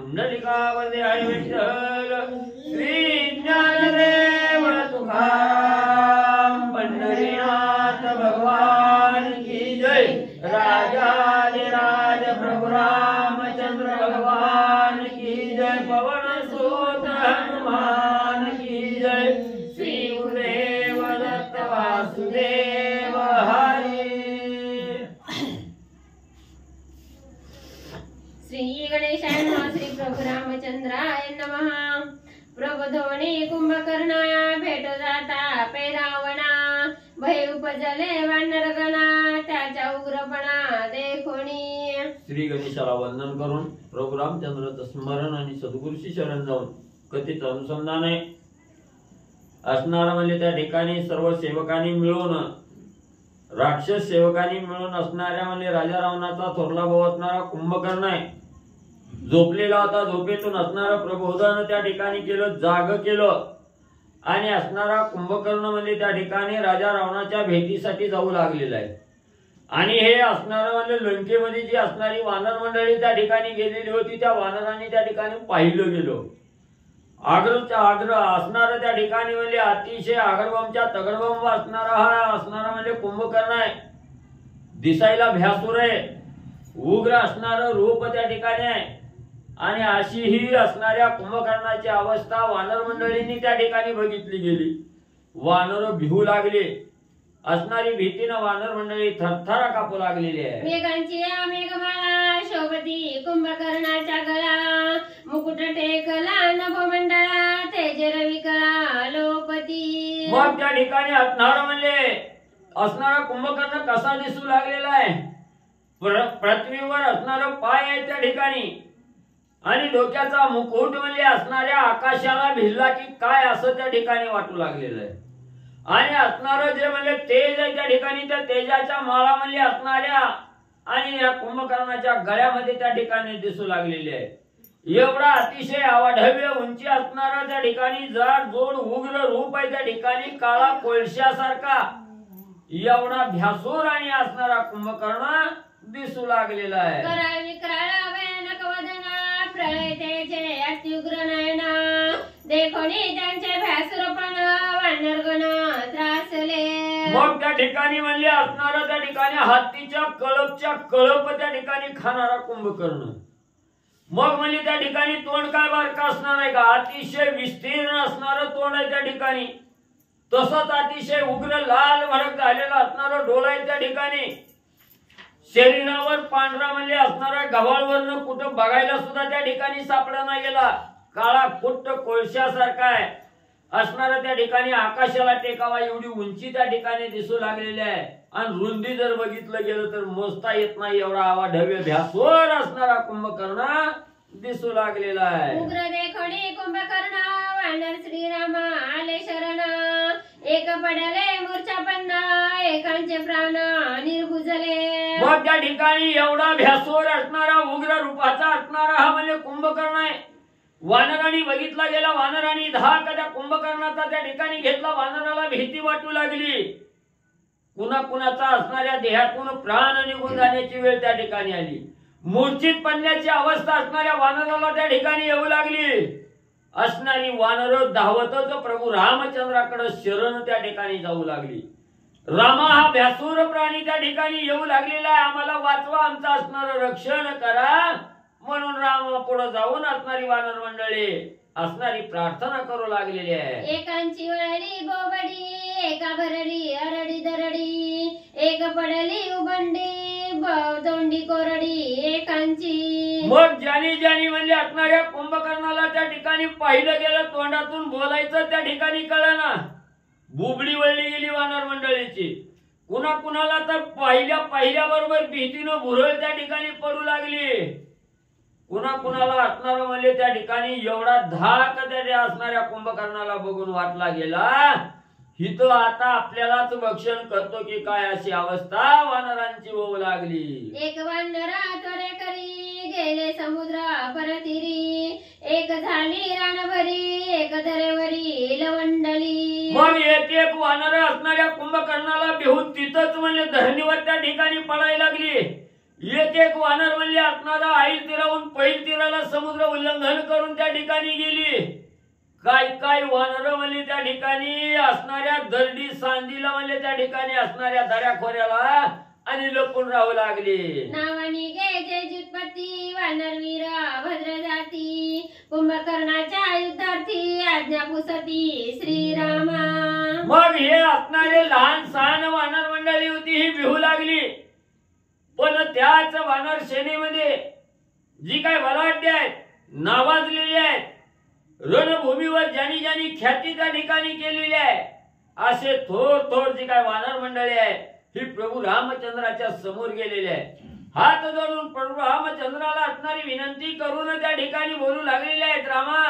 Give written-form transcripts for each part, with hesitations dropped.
पुंडलिकावरती हरी विठ्ठल श्री ज्ञानदेव तुकाराम पंढरीनाथ भगवान की जय। राजाधिराज प्रभु रामचंद्र भगवान की जय। पवन सुत हनुमान की जय। श्री गुरुदेव दत्त वासुदेव हरी। श्री गणेशाय नमः। श्री प्रभु रामचंद्राय नमः। प्रबोधोनी कुंभकर्णा भेट जाता पैरावणा भय उपजले वानरगणा त्याच्या उग्रपणा देखोनी। श्री गणेशाला वंदन करून प्रभू रामचंद्राचं स्मरण आणि सद्गुरूशी शरण जाऊन कथेचं अनुसंधान आहे असणार म्हणजे त्या ठिकाणी सर्व सेवकांनी मिळून राक्षस सेवकांनी मिळून असणाऱ्या म्हणजे राजा रावणाचा थोरला भाऊ असणारा कुंभकर्ण आहे झोपलेला होता। झोपेतून असणारं प्रबोधन त्या ठिकाणी केलं, जाग केलं आणि असणारा कुंभकर्ण म्हणजे त्या ठिकाणी राजा रावणाच्या भेटीसाठी जाऊ लागलेला आहे। आणि हे असणारं म्हणजे लंकेमध्ये जी असणारी वानर मंडळी त्या ठिकाणी गेलेली होती त्या वानरांनी त्या ठिकाणी पाहिलं गेलो। आग्र असणारं त्या ठिकाणी म्हणजे अतिशय आगरबमच्या तगडबम असणारा हा असणारा म्हणजे कुंभकर्ण आहे। दिसायला भ्यासुर आहे, उग्र असणारं रूप त्या ठिकाणी आहे आणि अशी ही असणाऱ्या कुंभकर्णाची अवस्था वानर मंडळींनी त्या ठिकाणी बघितली गेली। वानर भिवू लागले, असणारी भीतीनं वानर मंडळी थरथरा कापू लागलेली आहे। मेघांची मेघमाला शोभती कुंभकर्णाच्या गळा मुकुट टेकला नभमंडळा तेज रविकळा लोपती। मग त्या ठिकाणी असणारा म्हणजे असणारा कुंभकर्ण कसा दिसू लागलेला आहे। पृथ्वीवर असणारा पाय आहे त्या ठिकाणी आणि डोक्याचा मुकुट म्हणजे असणाऱ्या आकाशाला भिजला की काय असं त्या ठिकाणी वाटू लागलेलं आहे। आणि असणारं जे म्हणजे तेज आहे त्या ठिकाणी त्या तेजाच्या माळा म्हणजे असणाऱ्या आणि या कुंभकर्णाच्या गळ्यामध्ये त्या ठिकाणी दिसू लागलेले आहे। एवढा अतिशय अवाढव्य उंची असणारा त्या ठिकाणी जाड जोड उग्र रूप आहे त्या ठिकाणी काळा कोळशासारखा एवढा भ्यासूर आणि असणारा कुंभकर्ण दिसू लागलेला आहे। कराळ विक्राळ भयानक वदना प्रलय तेजे अत्युग्र नयना देखोनी त्यांचे भ्यासुरपण वानरगण त्रासले। मग त्या ठिकाणी म्हणजे असणारा त्या ठिकाणी हत्तीच्या कळप त्या ठिकाणी खाणारा कुंभकर्ण। मग म्हणजे त्या ठिकाणी तोंड काय बारका असणार आहे का, अतिशय विस्तीर्ण असणारं तोंड आहे त्या ठिकाणी। तसंच अतिशय उग्र लाल भडक झालेला असणारा डोळा आहे त्या ठिकाणी। शरीरावर पांढरा म्हणजे असणारा गव्हाळवर्ण कुठं बघायला सुद्धा त्या ठिकाणी सापडा नाही गेला। काळा कुट्ट कोळशासारखा आहे असणारा त्या ठिकाणी आकाशाला टेकावा एवढी उंची त्या ठिकाणी दिसू लागलेली आहे। आणि रुंदी जर बघितलं गेलं तर मोजता येत नाही एवढा अवाढव्य भ्यासोर असणारा कुंभकर्ण दिसू लागलेला आहे। उग्र देखोनी कुंभकर्ण वानर श्रीराम आले शरण एक पडले मूर्छापन्न एकांचे प्राण निर्भुजले। मग त्या ठिकाणी एवढा भ्यासोर असणारा उग्र रूपाचा असणारा हा म्हणजे कुंभकर्ण आहे। वानरांनी बघितला गेला, वानरांनी धाक त्या कुंभकर्णाचा त्या ठिकाणी घेतला। वानराला भीती वाटू लागली, कुणाचा असणाऱ्या देहातून प्राण निघून जाण्याची वेळ त्या ठिकाणी आली। मूर्छित पडण्याची अवस्था असणाऱ्या वानराला त्या ठिकाणी येऊ लागली। असणारी वानर धावतच प्रभू रामचंद्राकडे शरण त्या ठिकाणी जाऊ लागली। रामा हा भ्यासूर प्राणी त्या ठिकाणी येऊ लागलेला आहे, आम्हाला वाचवा, आमचं असणारं रक्षण करा म्हणून राम पुढे जाऊन असणारी वानर मंडळी असणारी प्रार्थना करू लागलेली आहे। एकांची वळली बोबडी एका भरली अरडी दरडी एक पडली उबंडी दोंडी कोरडी एकांची। मग ज्यानी म्हणजे असणाऱ्या कुंभकर्णाला त्या ठिकाणी पाहिलं गेलं, तोंडातून बोलायचं त्या ठिकाणी कळना, बुबडी वळली गेली वानर मंडळीची। कुणाला तर पहिल्या बरोबर भीतीनं भुरळ त्या ठिकाणी पडू लागली। कुणाला असणार म्हणजे त्या ठिकाणी एवढा धाक त्या असणाऱ्या कुंभकर्णाला बघून वाटला गेला, हिथं आता आपल्यालाच भक्षण करतो की काय अशी अवस्था वानरांची होऊ लागली। एक वानरा त्वरे करी गेले समुद्र परतीरी एक झाली रानभरी एक दरेवरी लवंडली। मग एक वानर असणाऱ्या कुंभकर्णाला भिवून तिथंच म्हणजे धरणीवर त्या ठिकाणी पडायला लागली। एक एक वानर म्हणले असणारा आईल तीराहून पैल तीराला समुद्र उल्लंघन करून त्या ठिकाणी गेली. काय काय वानर म्हणले त्या ठिकाणी असणाऱ्या दर्डी सांदीला म्हणले त्या ठिकाणी असणाऱ्या दऱ्याखोऱ्याला आणि लपून राहू लागले. नावानी घ्यायचे जुटपती वानरवीर भद्र जाती कुंभकर्णाच्या युद्धार्थी आज्ञा पुसती श्रीरामा. मग हे असणारे लहान सहान वानर मंडळी होती ही भिहू लागली. पण त्याच वानर सेनेमध्ये जी काय बलाढ्य आहेत नावाजलेली आहेत रणभूमीवर ज्यांनी ज्यांनी ख्याती त्या ठिकाणी केलेली आहे असे थोर थोर जी काय वानर मंडळी आहे ही प्रभू रामचंद्राच्या समोर गेलेले आहे. हात जोडून प्रभू रामचंद्राला असणारी विनंती करून त्या ठिकाणी बोलू लागलेले आहेत. रामा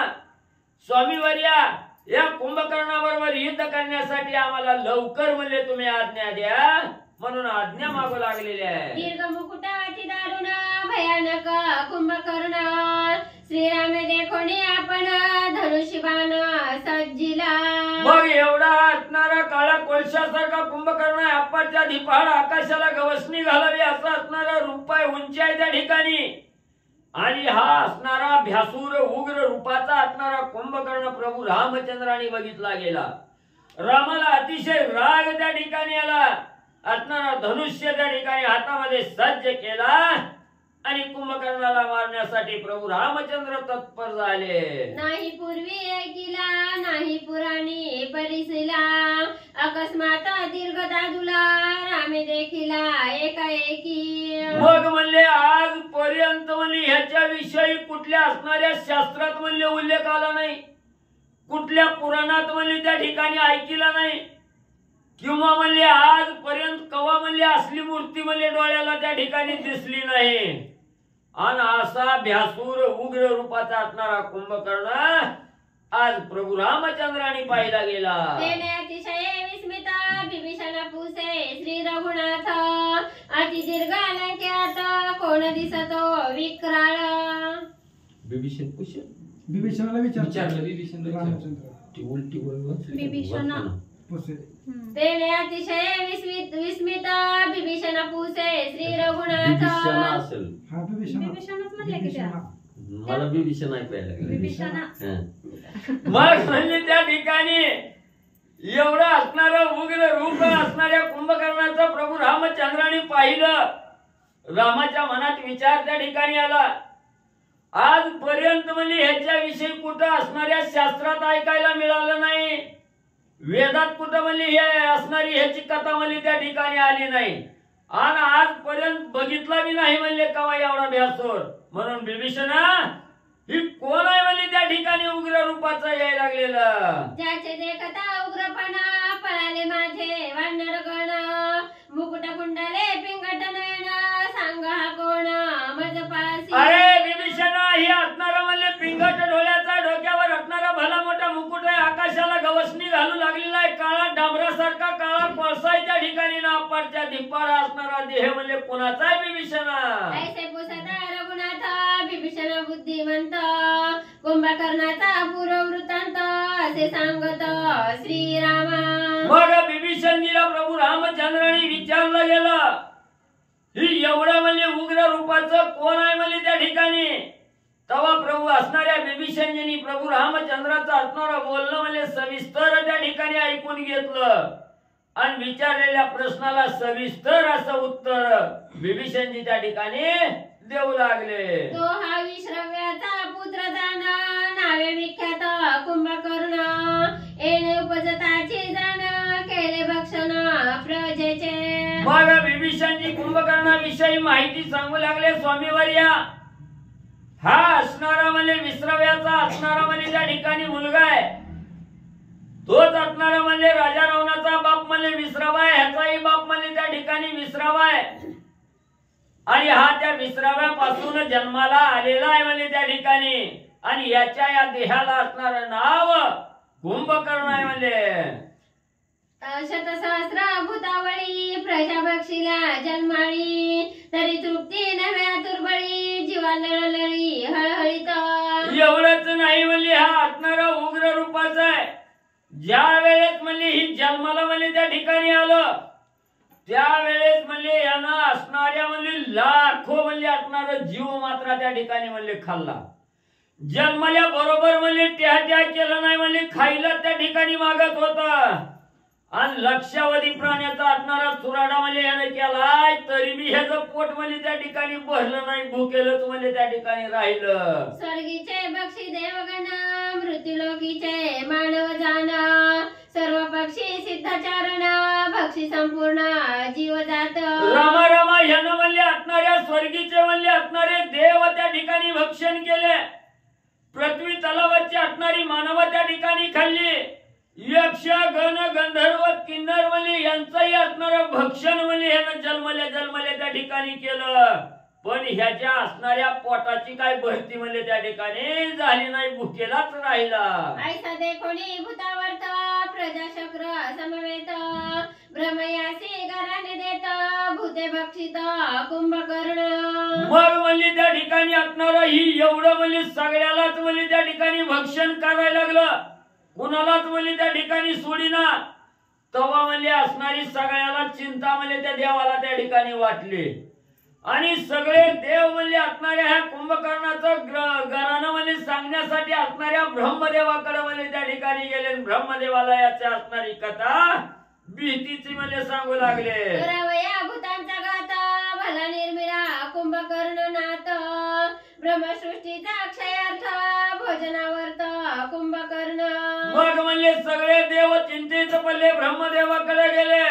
स्वामीवर्या या कुंभकर्णाबरोबर युद्ध करण्यासाठी आम्हाला लवकर म्हणले तुम्ही आज्ञा द्या म्हणून आज्ञा मागू लागलेली आहे. दीर्घ मुकुटाची दारुण भयानक कुंभकर्ण श्रीराम देखोनी आपण धनुष्यबाण सज्जिला. मग एवढा असणारा काळा कोळशासारखा कुंभकर्ण आहे. अप्पाच्या धिपाड आकाशाला गवसणी घालावी असं असणारा रूप आहे उंची आहे त्या ठिकाणी. आणि हा असणारा भ्यासूर उग्र रूपाचा असणारा कुंभकर्ण प्रभू रामचंद्राने बघितला गेला. रामाला अतिशय राग त्या ठिकाणी आला. असणारा धनुष्य त्या ठिकाणी हातामध्ये सज्ज केला आणि कुंभकर्णाला मारण्यासाठी प्रभू रामचंद्र तत्पर झाले. नाही पूर्वी ऐकिला नाही पुराणी परिसिला अकस्मात दीर्घ दादुला रामे देखिला एकाएकी. मग म्हणले आज पर्यंत म्हणले ह्याच्या विषयी कुठल्या असणाऱ्या शास्त्रात म्हणले उल्लेख आला नाही. कुठल्या पुराणात म्हणले त्या ठिकाणी ऐकिला नाही. किंवा म्हणले आजपर्यंत कवा म्हणले असली मूर्ती म्हणले डोळ्याला त्या ठिकाणी दिसली नाही. आणि असा भ्यासूर उग्र रूपाचा असणारा कुंभकर्ण आज प्रभू रामचंद्राने पाहिला गेला. तेने अतिशय विस्मित बिभीषण पुसे श्री रघुनाथ अति दीर्घ अलंक्यात कोण दिसतो विक्राळ. बिभीषण पुष्य बिभीषणाला विचारलं बिभीषण रामचंद्र ती उलटी वळवली बिभीषण पुसे तेने अतिशय विस्मित बिभीषण पुसे श्री रघुनाथ. बिभीषण असेल. हा बिभीषण बिभीषणच म्हणले की त्या मला बिभीषण ऐकायला लागलं. बिभीषण. मग म्हणजे त्या ठिकाणी एवढं असणारं उग्र रूप असणाऱ्या कुंभकर्णाचं प्रभू रामचंद्राने पाहिलं. रामाच्या मनात विचार त्या ठिकाणी आला. आजपर्यंत म्हणजे ह्याच्याविषयी कुठं असणाऱ्या शास्त्रात ऐकायला मिळालं नाही. वेदात कुठं म्हणली हे असणारी ह्याची कथा म्हणली त्या ठिकाणी आली नाही. आणि आजपर्यंत बघितला बी नाही म्हणले कवा एवढा भ्यासूर. म्हणून बिभीषणा ही कोण आहे म्हणली त्या ठिकाणी उग्र रूपाचं यायला लागलेलं. ज्याचे देखता उग्रपणा पळाले माझे वानर गण मुकुट कुंडले पिंगट नयन सांग हा कोण मजपासी. अरे बिभीषणा ही असणारा म्हणले पिंगट डोळ्याचा डोक्यावर असणारा भला मोठा मुकुट आहे. आकाशाला गवसणी घालू लागलेला आहे. काळा डांबरासारखा काळा कोळसा आहे त्या ठिकाणी ना अप्पाच्या धिप्पाड असणारा देह म्हणजे कोणाचा आहे बिभीषणा. ऐसे पुसता रघुनाथ बिभीषण बुद्धिमंत कुंभकर्णाचा पूर्व वृत्तांत असे सांगत श्रीरामा. मग बिभीषणजीला प्रभू रामचंद्राने विचारलं गेलं ही एवढं म्हणजे उग्र रूपाचं कोण आहे म्हणजे त्या ठिकाणी. तेव्हा प्रभू असणाऱ्या बिभीषणजींनी प्रभू रामचंद्राचं असणारं बोलणं म्हणजे सविस्तर त्या ठिकाणी ऐकून घेतलं आणि विचारलेल्या प्रश्नाला सविस्तर असं उत्तर बिभीषणजी त्या ठिकाणी देऊ लागले. तो हा विश्रव्याचा पुत्र जाण नावे विख्यात कुंभकर्ण येणे उपजताची जाण केले भक्षण प्रजेचे. मग बिभीषणजी कुंभकर्णाविषयी माहिती सांगू लागले. स्वामीवर्या हा असणारा म्हणजे विश्रव्याचा असणारा म्हणजे त्या ठिकाणी मुलगा आहे. तोच असणारा म्हणजे राजा रावणाचा बाप म्हणजे विश्रावा आहे. ह्याचाही बाप म्हणजे त्या ठिकाणी विश्रावा आहे. आणि हा त्या विश्राव्यापासून जन्माला आलेला आहे म्हणजे त्या ठिकाणी. आणि याच्या या देहाला असणारं नाव कुंभकर्ण आहे म्हणजे. शतसहस्र भूतावळी प्रजा बक्षीला जन्माळी तरी तृप्ती नव्या तुर्बळी जीवा लळलळी हळहळीत. एवढंच नाही म्हणजे हा असणारा उग्र रूपाचा आहे. ज्या वेळेस म्हणजे ही जन्माला म्हणजे त्या ठिकाणी आलं त्यावेळेस म्हणले यानं असणाऱ्या म्हणले लाखो म्हणले असणार जीव मात्र त्या ठिकाणी म्हणले खाल्ला. जन्मल्या बरोबर म्हणले त्या केलं नाही म्हणले खायला त्या ठिकाणी मागत होता. आणि लक्षावधी प्राण्याचा असणारा चुराडा म्हणजे याने केलाय तरी बी ह्याचं पोट म्हणजे त्या ठिकाणी भरलं नाही. भुकेलच म्हणजे त्या ठिकाणी राहिलं. स्वर्गीचे बक्षी देवगण मृत्युलोकीचे मानव जाण सर्व पक्षी सिद्धचारण भक्षी संपूर्ण जीव जात. रमा रमा ह्यानं म्हणले असणाऱ्या स्वर्गीचे म्हणले असणारे देव त्या ठिकाणी भक्षण केले. पृथ्वी तलावाची असणारी मानव त्या ठिकाणी खाल्ली. यक्ष गण गंधर्व किन्नर म्हणजे यांचंही असणारं भक्षण म्हणजे ह्यानं जन्मल्या त्या ठिकाणी केलं. पण ह्याच्या असणाऱ्या पोटाची काय भरती म्हणजे त्या ठिकाणी झाली नाही. भुकेलाच राहिला. ऐसा देखोनी भूतावर्त प्रजाशक्र समवेत ब्रह्मयासी घराने देत भूते भक्षित कुंभकर्ण. मग म्हणजे त्या ठिकाणी असणारं ही एवढं म्हणजे सगळ्यालाच म्हणजे त्या ठिकाणी भक्षण करायला लागलं. कुणालाच म्हणजे त्या ठिकाणी सोडीना. तवा म्हणजे असणारी सगळ्याला चिंता म्हणजे त्या देवाला त्या ठिकाणी वाटली. आणि सगळे देव म्हणजे असणाऱ्या ह्या कुंभकर्णाचं घरानं म्हणजे सांगण्यासाठी असणाऱ्या ब्रह्मदेवाकडे म्हणजे त्या ठिकाणी गेले. ब्रह्मदेवाला याची असणारी कथा भीतीची म्हणजे सांगू लागले. करावया भूतांचा घात भला निर्मिला कुंभकर्ण नाथ ब्रह्मसृष्टीचा अक्षयार्थ भोजनावर्त कुंभकर्ण. मग म्हणजे सगळे देव चिंतेत पडले ब्रह्मदेवाकडे गेले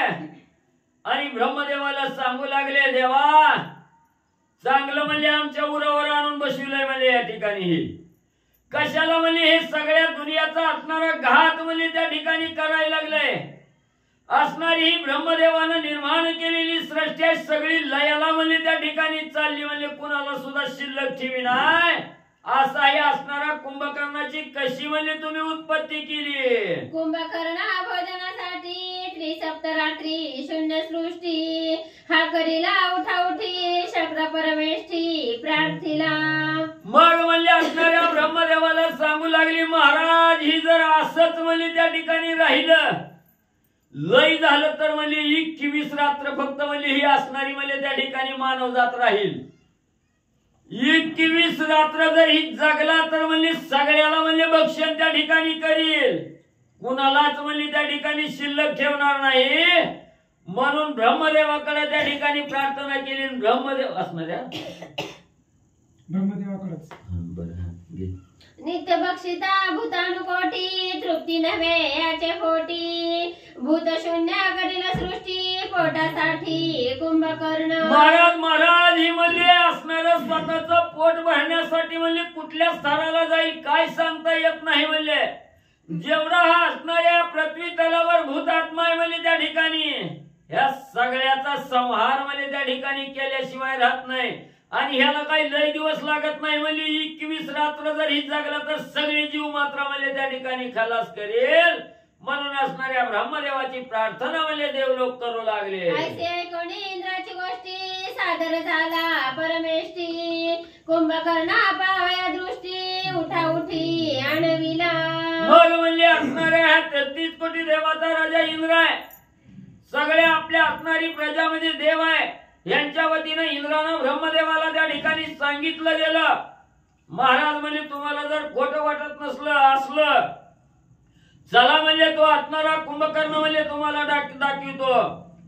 आणि ब्रह्मदेवाला सांगू लागले देवा चांगलं म्हणजे आमच्या उरावर आणून बसविलंय म्हणजे या ठिकाणी कशाला म्हणजे हे सगळ्या दुनियाचा असणारा घात म्हणजे त्या ठिकाणी करायला लागले. असणारी ही ब्रह्मदेवानं निर्माण केलेली सृष्टी आहे सगळी लयाला म्हणजे त्या ठिकाणी चालली. म्हणजे कुणाला सुद्धा शिल्लक ठेवी नाही. असा हे असणारा कुंभकर्णाची कशी म्हणजे तुम्ही उत्पत्ती केली. कुंभकर्ण भोजनासाठी त्रिसप्तरात्री शून्य सृष्टी हा करीला उठाउठी शक्र परमेष्ठी प्रार्थिला. मग म्हणजे असणाऱ्या ब्रह्मदेवाला सांगू लागली महाराज ही जर असंच म्हणजे त्या ठिकाणी राहिलं लय झालं तर म्हणजे 21 रात्र फक्त म्हणजे ही असणारी म्हणजे त्या ठिकाणी मानवजात राहील. 21 रात्र जर ही जगला तर म्हणजे सगळ्याला म्हणजे भक्षण त्या ठिकाणी करील. कुणालाच म्हणजे त्या ठिकाणी शिल्लक ठेवणार नाही. म्हणून ब्रह्मदेवाकडे त्या ठिकाणी प्रार्थना केली. ब्रह्मदेव असणाऱ्या ब्रह्मदेवाकडेच नित्य बक्षिता भूतानुकोटी तृप्ती नव्हे याचे पोटी भूत शून्य करील सृष्टी पोटासाठी कुंभकर्ण. महाराज ही म्हणजे असणारं स्वतःच पोट भरण्यासाठी म्हणजे कुठल्या स्तराला जाईल काय सांगता येत नाही. म्हणजे जेवढा हा असणाऱ्या पृथ्वी तलावर भूतात्मा आहे म्हणजे त्या ठिकाणी ह्या सगळ्याचा संहार म्हणजे त्या ठिकाणी केल्याशिवाय राहत नाही. आणि ह्याला काही लय दिवस लागत नाही. म्हणजे 21 रात्र जर ही जगला तर सगळे जीव मात्र म्हणजे त्या ठिकाणी खलास करेल. म्हणून असणाऱ्या ब्रह्मदेवाची प्रार्थना म्हणजे देवलोक करू लागले. ऐसे कोणी इंद्राची गोष्टी सादर झाला परमेष्ठी कुंभकर्ण पावया दृष्टी उठा उठी आणविला. मग म्हणजे असणाऱ्या 33 कोटी देवाचा राजा इंद्र आहे. सगळ्या आपल्या असणारी प्रजामध्ये देव आहे. यांच्या वतीनं इंद्रानं ब्रह्मदेवाला त्या ठिकाणी सांगितलं गेलं महाराज म्हणजे तुम्हाला जर खोटं वाटत नसलं असलं चला म्हणजे तो असणारा कुंभकर्ण म्हणजे तुम्हाला दाखवितो.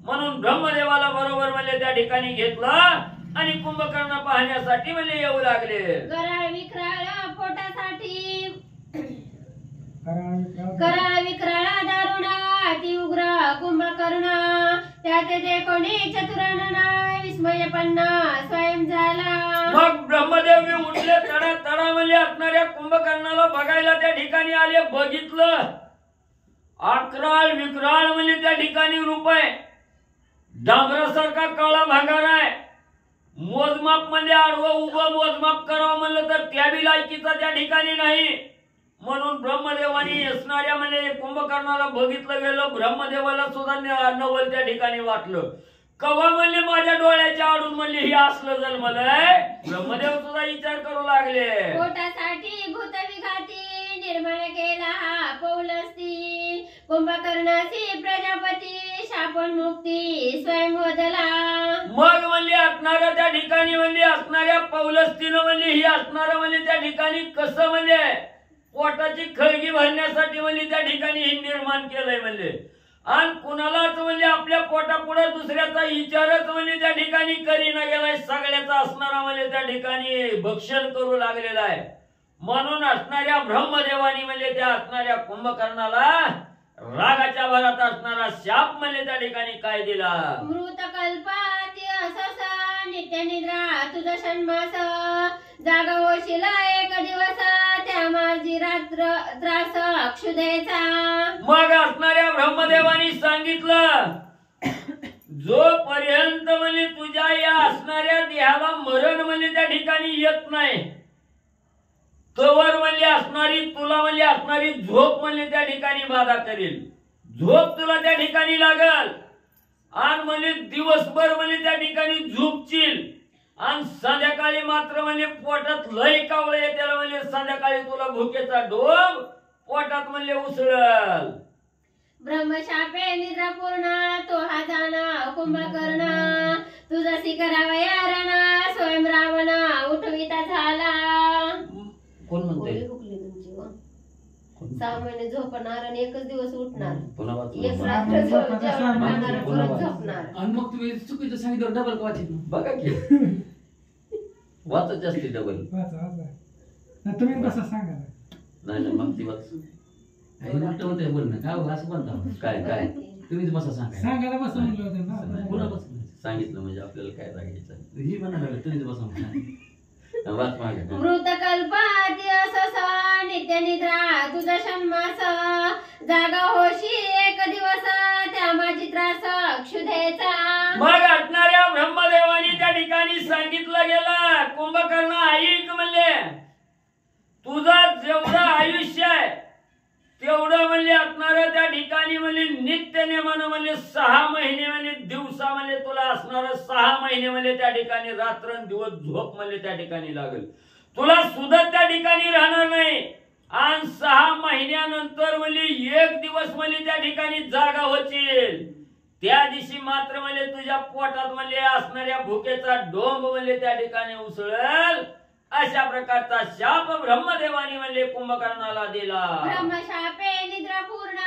म्हणून ब्रह्मदेवाला बरोबर म्हणजे त्या ठिकाणी घेतलं आणि कुंभकर्ण पाहण्यासाठी म्हणजे येऊ लागले. कराळ विक्राळ पोटासाठी कराळ कराळ विक्राळ दारुण अति उग्र कुंभकर्ण त्यात ते कोणी चतुरानन विस्मयपन्न स्वयं झाला. मग ब्रह्मदेव बी उठले तडा तडा म्हणजे असणाऱ्या कुंभकर्णाला बघायला त्या ठिकाणी आले. बघितलं अकराळ विक्राळ म्हणजे त्या ठिकाणी रूप आहे. डांबरासारखा काळा भांगार आहे. मोजमाप म्हणजे आडवं उभं मोजमाप करावं म्हणलं तर त्या बी लायकीचा त्या ठिकाणी नाही. म्हणून ब्रह्मदेवानी असणाऱ्या म्हणजे कुंभकर्णाला बघितलं गेलं. ब्रह्मदेवाला सुद्धा नवल त्या ठिकाणी वाटलं. कवा म्हणले माझ्या डोळ्याच्या आडून म्हणले ही असलं जन्मलंय. ब्रह्मदेव सुद्धा विचार करू लागले. पोटासाठी भूत निर्माण केला हा पौलस्ती कुंभकर्णाची प्रजापती शापण मुक्ती स्वयं वदला. मग म्हणली असणाऱ्या त्या ठिकाणी म्हणली असणाऱ्या पौलस्तीनं म्हणली ही असणारा म्हणली त्या ठिकाणी कसं म्हणजे पोटाची खळगी भरण्यासाठी म्हणली त्या ठिकाणी हे निर्माण केलंय म्हणले. आणि कुणालाच म्हणजे आपल्या पोटापुढे दुसऱ्याचा विचारच म्हणजे त्या ठिकाणी करीना गेलाय. सगळ्याचा असणारा म्हणजे त्या ठिकाणी भक्षण करू लागलेला आहे. म्हणून असणाऱ्या ब्रह्मदेवानी म्हणजे त्या असणाऱ्या कुंभकर्णाला रागाच्या भरात असणारा शाप म्हणजे त्या ठिकाणी काय दिला. मृत कल्पाती असस नित्य निद्रा तुझा षण्मास. जागा होशील एक दिवस त्या माझी रात्र त्रास क्षुधेचा. मग असणाऱ्या ब्रह्मदेवानी सांगितलं जोपर्यंत म्हणजे तुझ्या या असणाऱ्या देहाला मरण म्हणजे त्या ठिकाणी येत नाही तवर म्हणजे असणारी तुला म्हणजे असणारी झोप म्हणजे त्या ठिकाणी बाधा करेल. झोप तुला त्या ठिकाणी लागल आणि म्हणजे दिवसभर म्हणजे त्या ठिकाणी झोपशील आणि संध्याकाळी मात्र म्हणजे पोटात लय कावळे त्याला म्हणजे संध्याकाळी तुला भुकेचा डोब पोटात म्हणजे उसळल. ब्रह्मशापे निद्रा पूर्ण तो हा जाना कुंभकर्ण. तुझा करावया रण स्वयं रावण उठविता झाला. कोण म्हणते ओळी हुकली तुमची व. 6 महिने झोपणार आणि एकच दिवस उठणार. पुन्हा एक वाचलं. रात्र जेवण खाणार परत झोपणार. आणि मग तुम्ही चुकीचं सांगितलं डबल का वाचित बघा की वाचत जास्ती डबल. नाही, तुम्ही कसं सांगा नाही नाही मग ती वाच. उलट होते बोलणं काय हो, असं म्हणता काय काय तुम्हीच बसा सांगा सांगायला बसं म्हणलं होतं ना. पुन्हा बसा सांगितलं म्हणजे आपल्याला काय रागायचं. ही म्हणाला तुम्हीच बसा म्हणा. वाच मागे. मृत कल्पाती असस नित्य निद्रा तुझा षण्मास. जागा होशी एक दिवस त्या माझी त्रास क्षुधेचा. मग असणाऱ्या ब्रह्मदेवानी त्या ठिकाणी सांगितलं गेलं कुंभकर्ण ऐक म्हणले तुझा जेवढं आयुष्य आहे तेवढं म्हणजे असणारं त्या ठिकाणी म्हणजे नित्य नेमानं म्हणजे 6 महिने म्हणजे दिवसा म्हणजे तुला असणारं 6 महिने म्हणजे त्या ठिकाणी रात्रंदिवस झोप म्हणजे त्या ठिकाणी लागेल. तुला सुद्धा त्या ठिकाणी राहणार नाही आणि 6 महिन्यानंतर म्हणजे 1 दिवस म्हणजे त्या ठिकाणी जागा होतील. त्या दिवशी मात्र म्हणजे तुझ्या पोटात म्हणजे असणाऱ्या भुकेचा डोंब म्हणजे त्या ठिकाणी उसळल. अशा प्रकारचा शाप ब्रह्मदेवानी म्हणजे कुंभकर्णाला दिला. ब्रह्मशापे निद्रा पूर्ण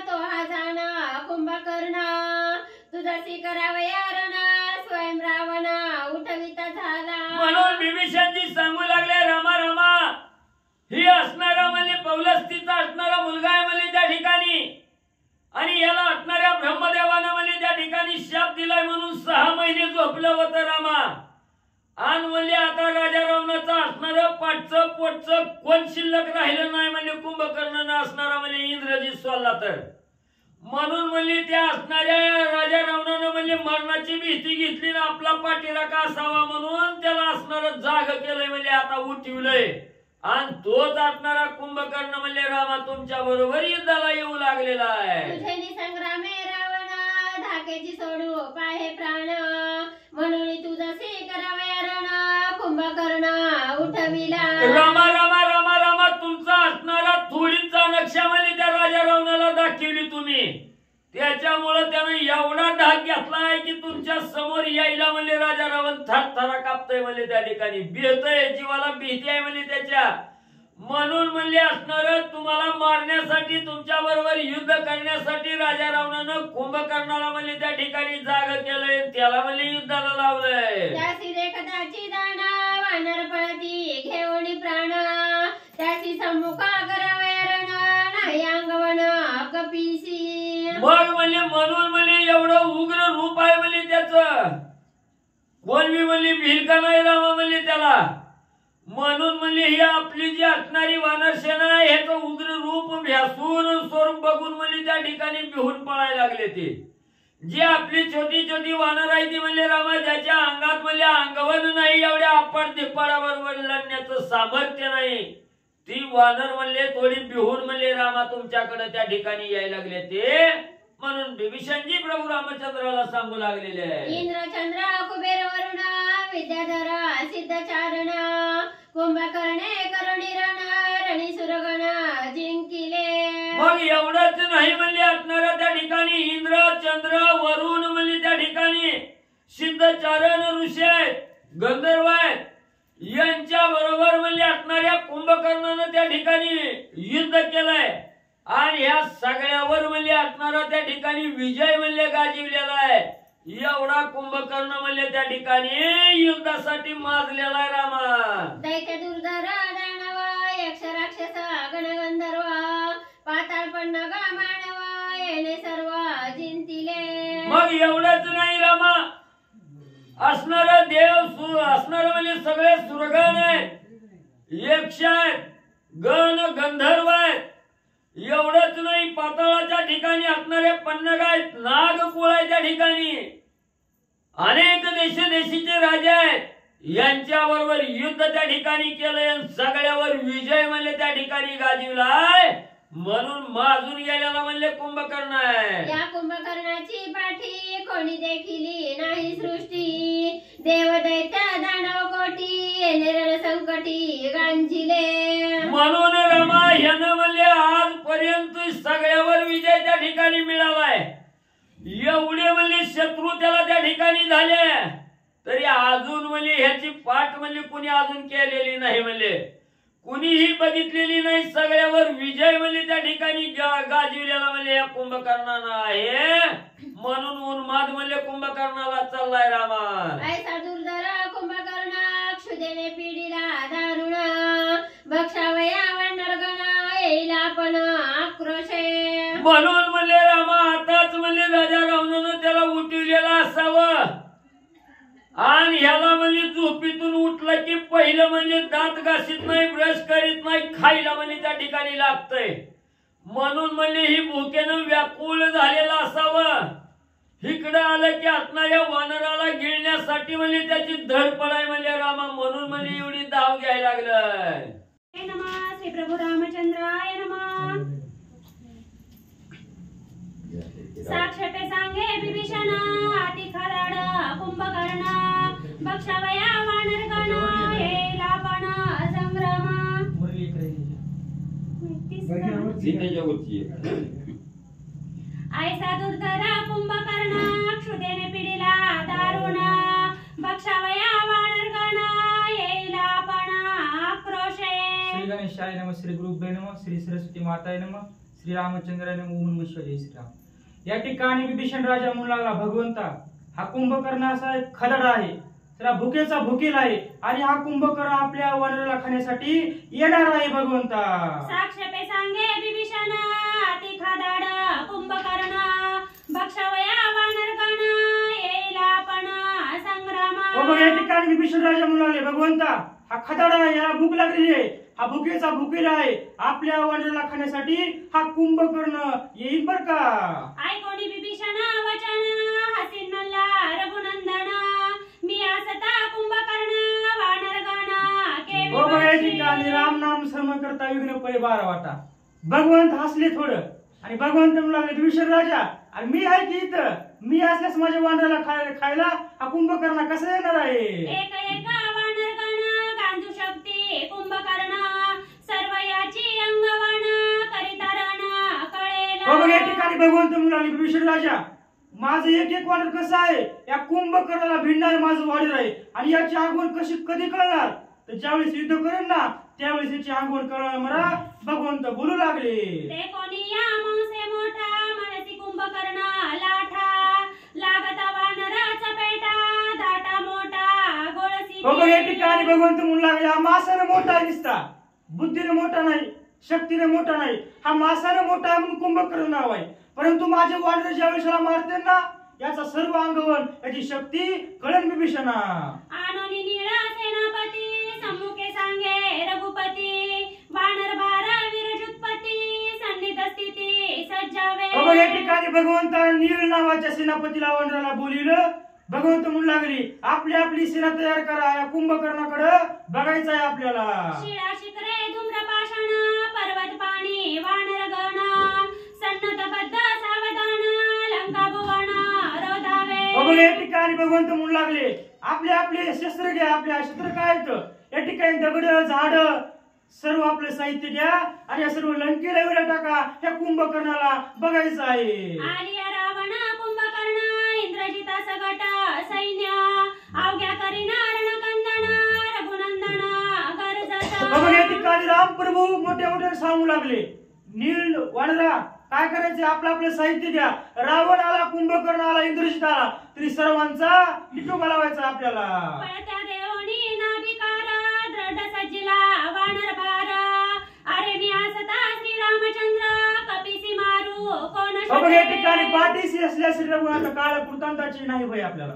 तो हा जाना कुंभकर्ण. तुझा करावया रण स्वयं रावण उठविता झाला. म्हणून विभीषणजी सांगू लागले रामा रामा ही असणारा म्हणजे पौलस्तीचा असणारा मुलगा आहे म्हणजे त्या ठिकाणी आणि याला असणाऱ्या ब्रह्मदेवानं म्हणजे त्या ठिकाणी शाप दिलाय म्हणून 6 महिने झोपलं होतं रामा. आणि म्हणजे आता राजा रावणाचा असणारं पाठचं पोटचं कोण शिल्लक राहिलं नाही म्हणजे कुंभकर्णानं असणारा म्हणजे इंद्रजीत सोडला तर. म्हणून म्हणजे त्या असणाऱ्या राजा रावणानं म्हणजे मरणाची भीती घेतली ना आपला पाठीराखा असावा म्हणून त्याला असणारं जाग केलंय म्हणजे आता उठवलंय. आणि तोच असणारा कुंभकर्ण म्हणजे रामा तुमच्या बरोबर युद्धाला येऊ लागलेला आहे. तुझे संग्रामे रावण धाकेची सोडू पाहे प्राण. म्हणून तुझा करावया रण कुंभकर्ण उठविला. रामा रामा रामा रामा तुमचा असणारा थोडीचा नक्षा म्हणजे त्या राजा रावणाला दाखवली तुम्ही. त्याच्यामुळे त्याने एवढा धाक घेतलाय की तुमच्या समोर यायला म्हणजे राजा रावण थरथरा कापतोय म्हणजे त्या ठिकाणी भीतय जीवाला भीती आहे म्हणजे त्याच्या. म्हणून म्हणजे असणार तुम्हाला मारण्यासाठी तुमच्या बरोबर युद्ध करण्यासाठी राजा रावणानं कुंभकर्णाला म्हणजे त्या ठिकाणी जाग केलंय त्याला म्हणजे युद्धाला लावलंय. त्यासी रेखताची दान वानर पळती घेऊन प्राण. त्यासी सम्मुखा करावया रण नाही अंगवण कपिसी. मग म्हणजे म्हणून म्हणजे एवढं उग्र रूप आहे म्हणजे त्याचं कोण मी म्हणजे भिल का नाही रामा म्हणजे त्याला. म्हणून म्हणजे ही आपली जी असणारी वानर सेना आहे ह्याचं उग्र रूप भ्यासूर स्वरूप बघून म्हणजे त्या ठिकाणी भिवून पळायला लागले. ते जी आपली छोटी छोटी वानर आहे ती म्हणजे रामा ज्याच्या अंगात म्हणजे अंगवन नाही एवढ्या आपण दिपाडाबरोबर लढण्याचं सामर्थ्य नाही ती वानर म्हणले थोडी भिवून म्हणले रामा तुमच्याकडे त्या ठिकाणी यायला लागले. ते म्हणून विभीषणजी प्रभू रामचंद्राला सांगू लागलेले आहे. इंद्रचंद्र कुबेर वरुण विद्याधर सिद्धचारण. कुंभकर्णे करुणी रण रणी सुरगण जिंकिले. मग मग एवढंच नाही म्हणले असणारा त्या ठिकाणी इंद्र चंद्र वरुण म्हणले त्या ठिकाणी सिद्धचारण ऋषी आहेत, गंधर्व आहेत, यांच्या बरोबर म्हणले असणाऱ्या कुंभकर्णानं त्या ठिकाणी युद्ध केलंय आणि ह्या सगळ्यावर म्हणले असणारा त्या ठिकाणी विजय म्हणले गाजविलेला आहे. एवढा कुंभकर्ण म्हणले त्या ठिकाणी युद्धासाठी माजलेला आहे रामा. दैत्य दुर्धर दानव यक्ष राक्षस गणगंधर्व पाताळ पण मानव येणे सर्व जिंतिले. मग एवढंच नाही रामा, असणार देव असणार म्हणजे सगळे सुरगण आहेत, यक्ष आहेत, गण गंधर्व आहेत. एवढंच नाही, पाताळाच्या ठिकाणी असणारे पन्नग आहेत, नागकुळ आहे त्या ठिकाणी, अनेक देशदेशीचे राजे आहेत, यांच्या बरोबर युद्ध त्या ठिकाणी केलंय, सगळ्यावर विजय म्हणले त्या ठिकाणी गाजविलाय. म्हणून माजून गेलेला म्हणले कुंभकर्ण आहे. या कुंभकर्णाची पाठी कोणी देखिली नाही सृष्टी, देव दैत्य दानव कोटी येणे रण संकटी गांजिले. म्हणून रमा ह्यानं म्हणले आजपर्यंत सगळ्यावर विजय त्या ठिकाणी मिळालाय. एवढे म्हणले शत्रू त्याला त्या ठिकाणी झाले, तरी अजून म्हणले ह्याची पाठ म्हणले कुणी अजून केलेली नाही, म्हणले कुणीही बघितलेली नाही. सगळ्यावर विजय म्हणले त्या ठिकाणी गाजविलेला म्हणले या कुंभकर्णानं आहे. म्हणून उन्माद म्हणले कुंभकर्णाला चाललाय रामा. ऐसा दुर्धर कुंभकर्ण क्षुदेने पिढीला दारुण, भक्षावया वंडरगण येईल आपण आक्रोशे. म्हणून म्हणले रामा आताच म्हणले राजा रावणानं त्याला उठवलेला असावं आणि ह्याला म्हणजे झोपीतून उठलं की पहिलं म्हणजे दात घासीत नाही, ब्रश करीत नाही, खायला म्हणजे त्या ठिकाणी लागतंय. म्हणून म्हणजे ही भुकेनं व्याकुळ झालेला असावं. इकडं आलं की असणाऱ्या वानराला गिळण्यासाठी म्हणजे त्याची धडपड आहे म्हणले रामा. म्हणून म्हणजे एवढी धाव घ्यायला लागलं. नमः श्री प्रभू रामचंद्राय नमः. साक्षाते सांगे विभीषण अति खराड कुंभकर्ण, भक्षावया वानरगण येईल आपण संग्राम. ऐसा दुर्धर कुंभकर्ण क्षुदेने पिढीला दारुण, भक्षावया वानरगण येईल आपण आक्रोशे. श्री गणेशाय नमः, श्री गुरुभ्यो नमः, श्री सरस्वती माताय नमः, श्री रामचंद्राय नमः, ओम नमः शिवाय, जय श्रीराम. या ठिकाणी विभीषण राजा म्हणू लागला, भगवंता हा कुंभकर्ण असा एक खदड आहे, त्याला भुकेचा भुकेल आहे आणि हा कुंभकर्ण आपल्या वानराला खाण्यासाठी येणार आहे भगवंता. साक्षाते सांगे विभीषण अति खदाड कुंभकर्ण, भक्षावया वानरगण येईल आपण संग्राम. या ठिकाणी विभीषण राजा म्हणू लागले, भगवंता हा खदड आहे, याला भूक लागलेली आहे, हा भुकेचा भुकेल आहे, आपल्या वानराला खाण्यासाठी हा कुंभकर्ण येईल बर का. ऐकोनी विभीषण वचन हसीन नल्ला रघुनंदन, मी असता कुंभकर्ण वानरगण या ठिकाणी राम नाम सर्व करता विघ्न पळे बारा वाटा. भगवंत हसले थोडं आणि भगवंत म्हणू लागले, विभीषण राजा आणि मी आहे की इथं, मी असल्यास माझ्या वानराला खायला हा कुंभकर्ण कसं येणार आहे. एक एक वानरगण गांजू शक्ती कुंभकर्ण, सर्व याची अंगवण करितारण कळेल. या ठिकाणी भगवंत म्हणू लागले, विभीषण राजा माझं एक एक वानर कसं आहे, या कुंभकर्णाला भिडणार माझं वानर आहे आणि याची आगमन कधी कळणार, तर ज्यावेळेस युद्ध करेन ना त्यावेळेस याची आगमन कळणार मला. भगवंत बोलू लागले, ते कोणी या मांसे मोठा मनसी कुंभकर्ण लाठा, लागता वानराचा पेटा दाटा मोठा गोळसी. या ठिकाणी भगवंत म्हणू लागले, हा मासाने मोठा दिसता, बुद्धीने मोठा नाही, शक्तीने मोठा नाही, हा मासाने मोठा आहे म्हणून कुंभकर्ण नाव आहे. परंतु माझे वानर ज्यावेळेस मारते ना याचा सर्व अंगवन याची शक्ती कळण विभीषणा. आनोनी नीळा सेनापती सम्मुखे सांगे रघुपती, वानर भार विरजुत्पती सन्निध स्थिती सज्जावे. या ठिकाणी भगवंताने नीळ नावाच्या सेनापतीला वानराला बोलिवलं. भगवंत म्हणू लागली, आपली सेना तयार करा, या कुंभकर्णाकडे बघायचं आहे आपल्याला. शिळा शिखरे धूम्रपाषाण पर्वत पाणी वानरगण, सन्नतबद्ध सावधान लंका भुवन रोधावे. या ठिकाणी भगवंत म्हणू लागले, आपले शस्त्र घ्या. आपल्या शस्त्र काय आहेत, या ठिकाणी दगड झाड सर्व आपलं साहित्य घ्या आणि या सर्व लंकेला एवढ्या टाका, ह्या कुंभकर्णाला बघायचं आहे. आलिया रावण कुंभकर्ण इंद्रजित सगट सैन्य अवघ्या करीना रणकंदन रघुनंदन गरजत. बघा या ठिकाणी राम प्रभू मोठ्या मोठ्या सांगू लागले, नील वानरा काय करायचे, आपलं आपलं साहित्य द्या. रावण आला, कुंभकर्ण आला, इंद्रजित आला, तरी सर्वांचा टिटोका लावायचा आपल्याला. पळत्या देवणी नाभिकार दृढ सज्जिला वानर भार. अरे मी असता श्री रामचंद्र कपिसी मारू कोण बघा या ठिकाणी पाठीशी असल्या श्री रघुनाथ काळ कृतांताची नाही भय आपल्याला,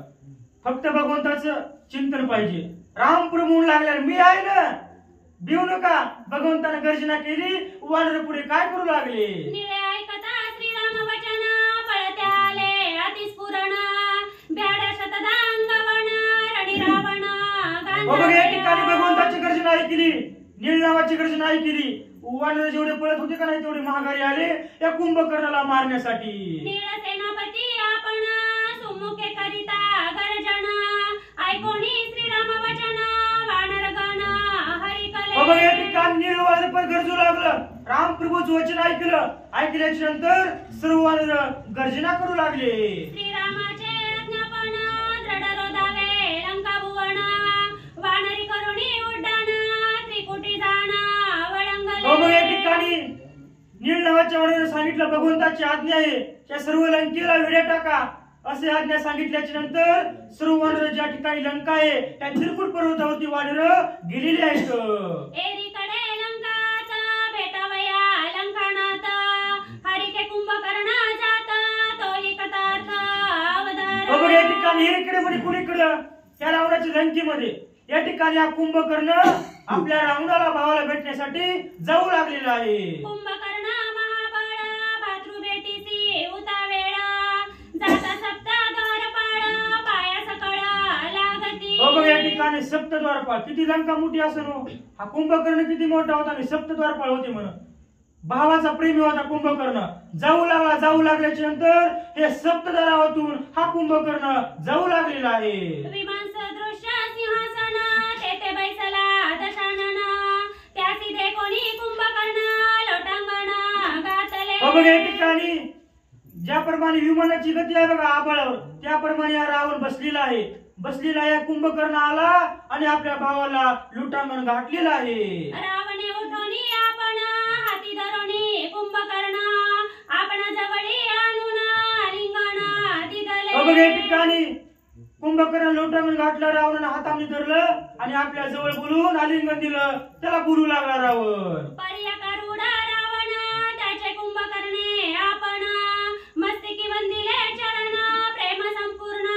फक्त भगवंताचं चिंतन पाहिजे. राम प्रभू लागल्यावर मी आहे ना, भिवू नका. भगवंताने गर्जना केली, वानर पुढे काय करू लागले. निळे ऐकता श्रीराम वचन पळत्या आले अतिस्फुरण. भ्याड शतदांगवन रणी रावण बघा या ठिकाणी भगवंताची गर्जना ऐकली, नीळ नावाची गर्जना ऐकली. वानर जेवढे पळत होते का नाही तेवढे महागारी आले या कुंभकर्णाला मारण्यासाठी. नीळ सेनापती आपण सुमुखे करिता गर्जन. ऐकोनी श्रीराम वचन वानर गण हरी कले. बघा या ठिकाणी नीळ वानर पण गरजू लागलं. राम प्रभूचं वचन ऐकलं, ऐकल्याच्या नंतर सर्व वानर गर्जना करू लागले. श्रीरामाचे आज्ञापन दृढ रोधावे लंका भुवन. वानरी करुणी उड्डाण त्रिकुटी जाण वळंगले. बघा या ठिकाणी नीळ नावाच्या वानराने सांगितलं भगवंताची आज्ञा आहे, त्या सर्व लंकेला वेड्या टाका असे आज्ञा सांगितल्याच्या नंतर सर्व वानर ज्या ठिकाणी लंका आहे त्या त्रिकुट पर्वतावरती वानर गेलेली आहेत. एकीकडे लंकात भेटावया लंकानाथ. हरिके कुंभकर्ण जात तोही कथार्थ अवतार. बघा या ठिकाणी एकीकडे म्हणजे कुणीकडं त्या रावणाच्या लंकेमध्ये या ठिकाणी हा कुंभकर्ण आपल्या रावणाला भावाला भेटण्यासाठी जाऊ लागलेला आहे. कुंभकर्ण महाबळ भातृ भेटीसी उतावेळ. जाता सप्त द्वारपाळ पाया सकळ लागती. बघा या ठिकाणी सप्तद्वारपाळ, किती लंका मोठी असेल हो. हा कुंभकर्ण किती मोठा होता आणि सप्तद्वारपाळ होते म्हणून. भावाचा प्रेमी होता कुंभकर्ण. जाऊ लागला, जाऊ लागल्याच्या नंतर हे सप्तद्वारातून हा कुंभकर्ण जाऊ लागलेला आहे. विमान सदृश्य सिंहासन तेथे बैसला दशानन. त्यासी देखोनी कुंभकर्ण लोटांगण गातले. बघा या ठिकाणी ज्याप्रमाणे विमानाची गती आहे बघा आभाळावर, त्याप्रमाणे हा रावण बसलेला आहे. बसलेला या कुंभकर्ण आला आणि आपल्या भावाला लुटांगण घातलेलं आहे. रावणे उठोनी आपण हाती धरोनी कुंभकर्ण. आपण जवळी आणून लिंगण दिदले. बघा या ठिकाणी कुंभकर्ण लोटांगण घातलं, रावणाने हातामध्ये धरलं आणि आपल्या जवळ बोलून आलिंगन दिलं. त्याला बोलू लागला रावण. पर्या करुडा रावण त्याचे कुंभकर्णे आपण. मस्तकी वंदिले चरण प्रेम संपूर्ण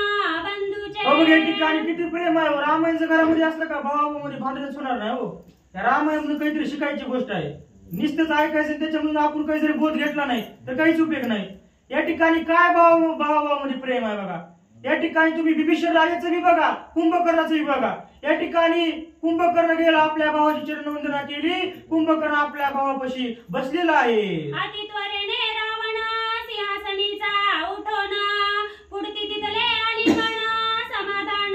बंधूचे. बघा या ठिकाणी किती प्रेम आहे. रामायणचं घरामध्ये असलं का भावामध्ये भांडणच होणार नाही हो. या रामायण काहीतरी शिकायची गोष्ट आहे. नुसतंच ऐकायचं त्याच्यामधून आपण काहीतरी बोध घेतला नाही तर काहीच उपयोग नाही. या ठिकाणी काय भावामध्ये प्रेम आहे बघा. या ठिकाणी तुम्ही विभीषण राजाचं बी बघा, कुंभकर्णाचं बी बघा. या ठिकाणी कुंभकर्ण गेला, आपल्या भावाची चरणवंदना केली. कुंभकर्ण आपल्या भावापाशी बसलेला आहे. अति त्वरेने रावण सिंहासनीचा उठोन. पुढती तिथले आलिंगन समाधान.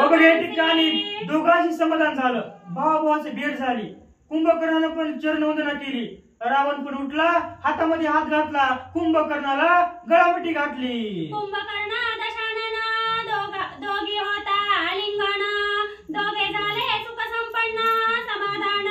बघा या ठिकाणी दोघांशी समाधान झालं, भावाभावाची भेट झाली. कुंभकर्णाने पण चरणवंदना केली. रावण पण उठला, हातामध्ये हात घातला, कुंभकर्णाला गळामिठी घातली. कुंभकर्ण दशानन दोघी होता आलिंगन. दोघे झाले सुख संपन्न समाधान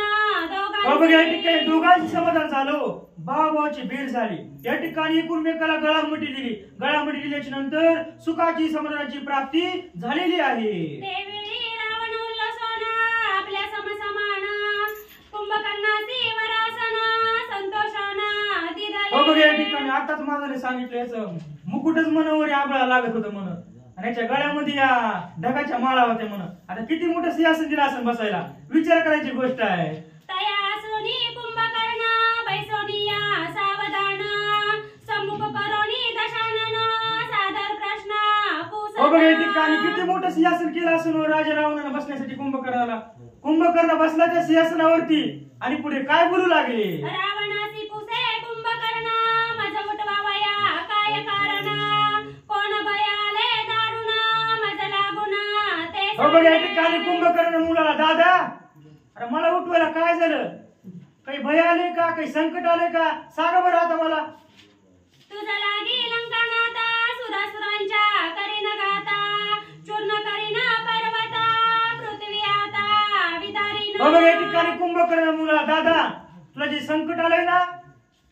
बघा या ठिकाणी दोघांची समाधान झालं, भावाभावाची भेट झाली. या ठिकाणी एकमेकाला गळामिठी दिली. गळामिठी दिल्याच्या नंतर सुखाची समाधानाची प्राप्ती झालेली आहे. देवेळी रावण उल्लसन आपल्या समसमान. कुंभकर्णाची वरासन संतोषाना दिदले. बघा या ठिकाणी आताच माझ्याने सांगितलं याचं मुकुटच मनोवर आबळा लागत होतं म्हणून, आणि याच्या गळ्यामध्ये या ढगाच्या माळा होत्या म्हणून. आता किती मोठं सिंहासन दिलं असं बसायला, विचार करायची गोष्ट आहे. तया असोनी कुंभकर्ण बैसोनी या सावधान. सम्मुख करोनी दशानन सादर प्रश्न पुसत. बघा या ठिकाणी किती मोठं सिंहासन केलं असं राजा रावणाने बसण्यासाठी कुंभकर्णाला. कुंभकर्ण बसला त्या सिंहासनावरती आणि पुढे काय बोलू लागले. रावणासी पुसे कुंभकर्ण मज उठवावया काय कारण. कोण भयाले दारुण मज लागून ते. बघा या ठिकाणी कुंभकर्ण मुलाला, दादा अरे मला उठवायला काय झालं. काही भय आले का, काही संकट आले का, सांगा बरं आता मला. तुझा लागी लंकानाथा सुरासुरांच्या करीन गाता चूर्ण करीन पर्वता पृथ्वी आता विदारीन. बघा या ठिकाणी कुंभकर्ण मुला दादा तुला जे संकट आलंय ना